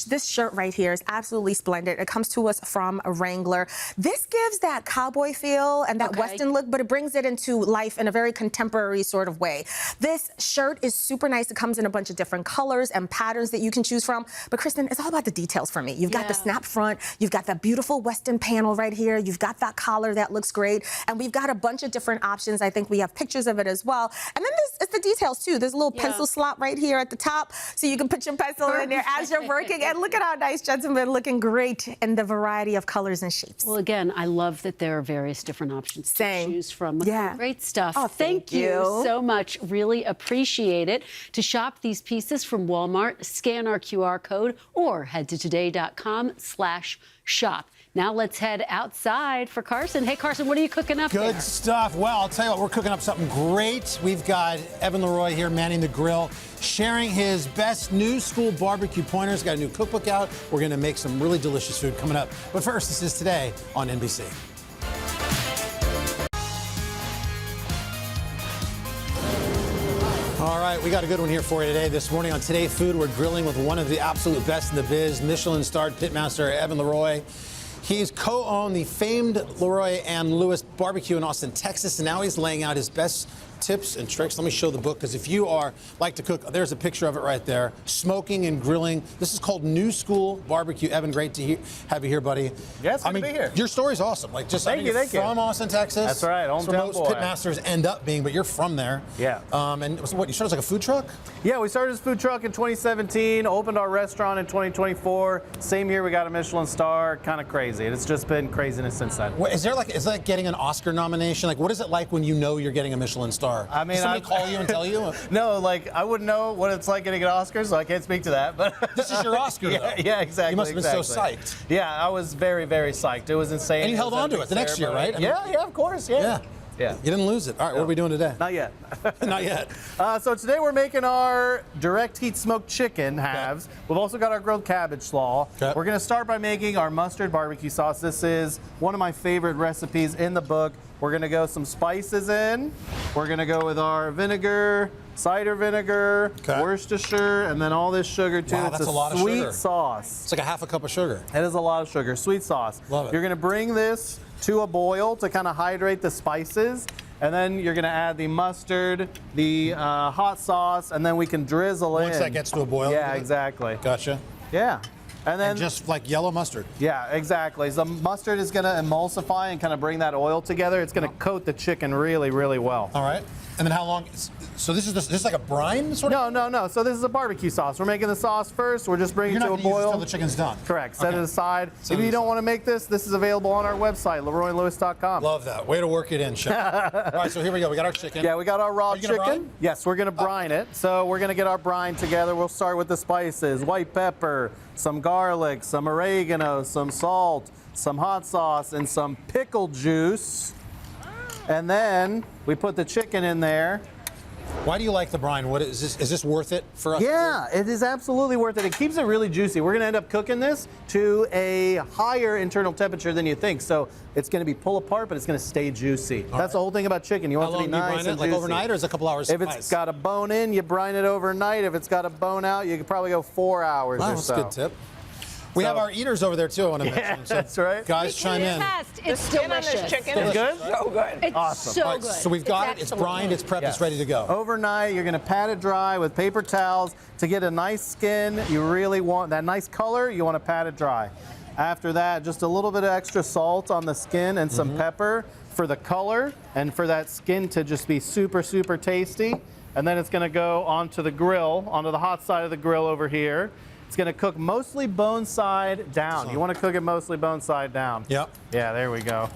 this shirt right here is absolutely splendid. It comes to us from Wrangler. This gives that cowboy feel and that Western look, but it brings it into life in a very contemporary sort of way. This shirt is super nice. It comes in a bunch of different colors and patterns that you can choose from. But Kristen, it's all about the details for me. You've got the snap front. You've got that beautiful Western panel right here. You've got that collar that looks great. And we've got a bunch of different options. I think we have pictures of it as well. And then it's the details too. There's a little pencil slot right here at the top, so you can put your pencil in there as you're working. And look at our nice gentlemen looking great in the variety of colors and shapes. Well, again, I love that there are various different options to choose from. Great stuff. Oh, thank you so much. Really appreciate it. To shop these pieces from Walmart, scan our QR code or head to today.com/shop. Now let's head outside for Carson. Hey, Carson, what are you cooking up there? Good stuff. Well, I'll tell you what, we're cooking up something great. We've got Evan Leroy here manning the grill, sharing his best new school barbecue pointers. Got a new cookbook out. We're going to make some really delicious food coming up. But first, this is Today on NBC. All right, we got a good one here for you today. This morning on Today Food, we're grilling with one of the absolute best in the biz, Michelin-starred pitmaster Evan Leroy. He's co-owned the famed Leroy and Lewis barbecue in Austin, Texas, and now he's laying out his best tips and tricks. Let me show the book, because if you like to cook, there's a picture of it right there. Smoking and grilling. This is called New School Barbecue. Evan, great to have you here, buddy. Yeah, it's good to be here. Your story's awesome. Like, just thank you. From Austin, Texas. That's right, hometown where most boy. pitmasters end up being, but you're from there. Yeah. And what, you started as like a food truck? Yeah, we started as a food truck in 2017, opened our restaurant in 2024. Same year we got a Michelin star. Kind of crazy. It's just been craziness since then. Is it like getting an Oscar nomination? Like, what is it like when you know you're getting a Michelin star? I mean, does somebody call you and tell you? No, like, I wouldn't know what it's like getting an Oscar, so I can't speak to that. But this is your Oscar, though. Yeah, exactly. You must have been so psyched. Yeah, I was very, very psyched. It was insane. And you held on to it the next year, right? Yeah, of course. Yeah. You didn't lose it. All right, what are we doing today? Not yet. Not yet. So today we're making our direct heat smoked chicken halves. We've also got our grilled cabbage slaw. We're going to start by making our mustard barbecue sauce. This is one of my favorite recipes in the book. We're going to go some spices in. We're going to go with our vinegar, cider vinegar, Worcestershire, and then all this sugar too. Wow, it's that's a lot of sweet sugar. Sauce. It's like a half a cup of sugar. It is a lot of sugar. Sweet sauce. Love it. You're going to bring this to a boil to kind of hydrate the spices. And then you're going to add the mustard, the hot sauce, and then we can drizzle in. Once that gets to a boil? Yeah, exactly. Gotcha. Yeah. And then just like yellow mustard. Yeah, exactly. So mustard is going to emulsify and kind of bring that oil together. It's going to coat the chicken really, really well. All right. And then how long? So this is like a brine sort of? No. So this is a barbecue sauce. We're making the sauce first. We're just bringing it to a boil. You're not going to use it until the chicken's done. Correct. Set it aside. Set if it you don't aside. want to make this is available on our website, LeroyandLewis.com. Love that. Way to work it in, chef. All right, so here we go. We got our chicken. Yeah, we got our raw Are you gonna chicken. brine? Yes, we're going to brine it. So we're going to get our brine together. We'll start with the spices, white pepper, some garlic, some oregano, some salt, some hot sauce, and some pickle juice. And then we put the chicken in there. Why do you like the brine? What is this? Is this worth it for us? Yeah, it is absolutely worth it. It keeps it really juicy. We're going to end up cooking this to a higher internal temperature than you think. So it's going to be pull apart, but it's going to stay juicy. That's the whole thing about chicken. You want it to be nice and like juicy. overnight, or is it a couple hours? If it's got a bone in, you brine it overnight. If it's got a bone out, you could probably go 4 hours Wow, or that's so. a good tip. We have our eaters over there too, I want to mention. So that's right. Guys, chime in. It's skin on delicious. this chicken It's good? So good. It's Awesome. so All right, good. so we've got it. It's brined. It's prepped. It's ready to go. Overnight, you're going to pat it dry with paper towels to get a nice skin. You really want that nice color. You want to pat it dry. After that, just a little bit of extra salt on the skin and some pepper for the color and for that skin to just be super, super tasty. And then it's going to go onto the grill, onto the hot side of the grill over here. It's going to cook mostly bone side down. You want to cook it mostly bone side down. Yep. Yeah, there we go.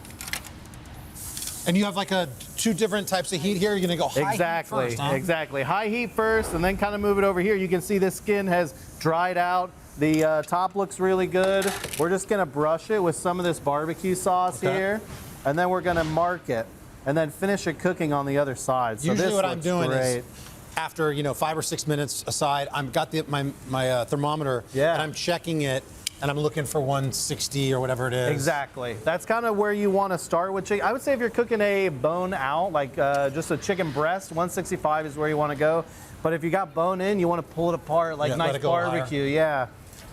And you have like two different types of heat here. You're going to go high Exactly, heat first, huh? exactly. High heat first, and then kind of move it over here. You can see this skin has dried out. The top looks really good. We're just going to brush it with some of this barbecue sauce here, and then we're going to mark it, and then finish it cooking on the other side. So Usually this what I'm looks doing great. is after 5 or 6 minutes aside, I've got my thermometer, and I'm checking it, and I'm looking for 160 or whatever it is. Exactly. That's kind of where you want to start with chicken. I would say if you're cooking a bone out, like just a chicken breast, 165 is where you want to go. But if you got bone in, you want to pull it apart like let nice it go barbecue. Yeah.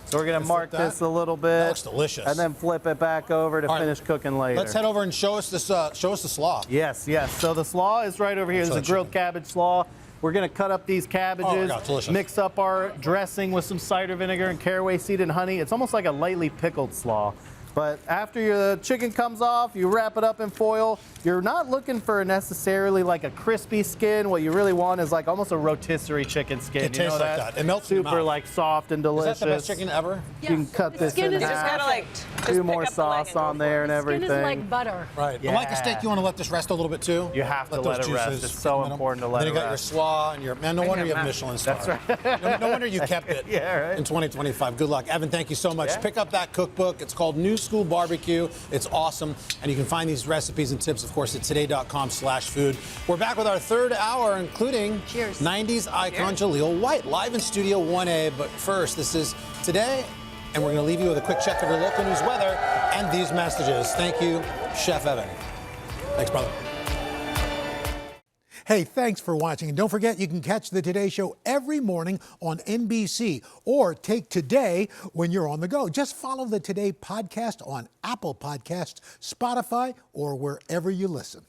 So we're going to mark this a little bit. That looks delicious. And then flip it back over to All right. finish cooking later. Let's head over and show us the slaw. Yes. So the slaw is right over here. This is a grilled cabbage slaw. We're going to cut up these cabbages, Oh my God, delicious. mix up our dressing with some cider vinegar and caraway seed and honey. It's almost like a lightly pickled slaw. But after your chicken comes off, you wrap it up in foil. You're not looking for necessarily like a crispy skin. What you really want is like almost a rotisserie chicken skin. It you tastes know like that. It melts in your super mouth. like soft and delicious. Is that the best chicken ever? You can cut this in You just half. gotta like Do more sauce on there and everything. Skin is like butter. Right. But like a steak, you want to let this rest a little bit too? You have to let those it rest. juices It's so in the middle. important to let then it you got your rest. slaw and your man. No wonder you have Michelin star. That's right. no wonder you kept it in 2025. Good luck, Evan. Thank you so much. Pick up that cookbook. It's called New School Barbecue. It's awesome, and you can find these recipes and tips, of course, at today.com/food. We're back with our third hour, including 90s icon Jaleel White, live in Studio 1A. But first, this is Today, and we're going to leave you with a quick check of your local news weather and these messages. Thank you, Chef Evan. Thanks, brother. Hey, thanks for watching. And don't forget, you can catch the Today Show every morning on NBC or take Today when you're on the go. Just follow the Today podcast on Apple Podcasts, Spotify, or wherever you listen.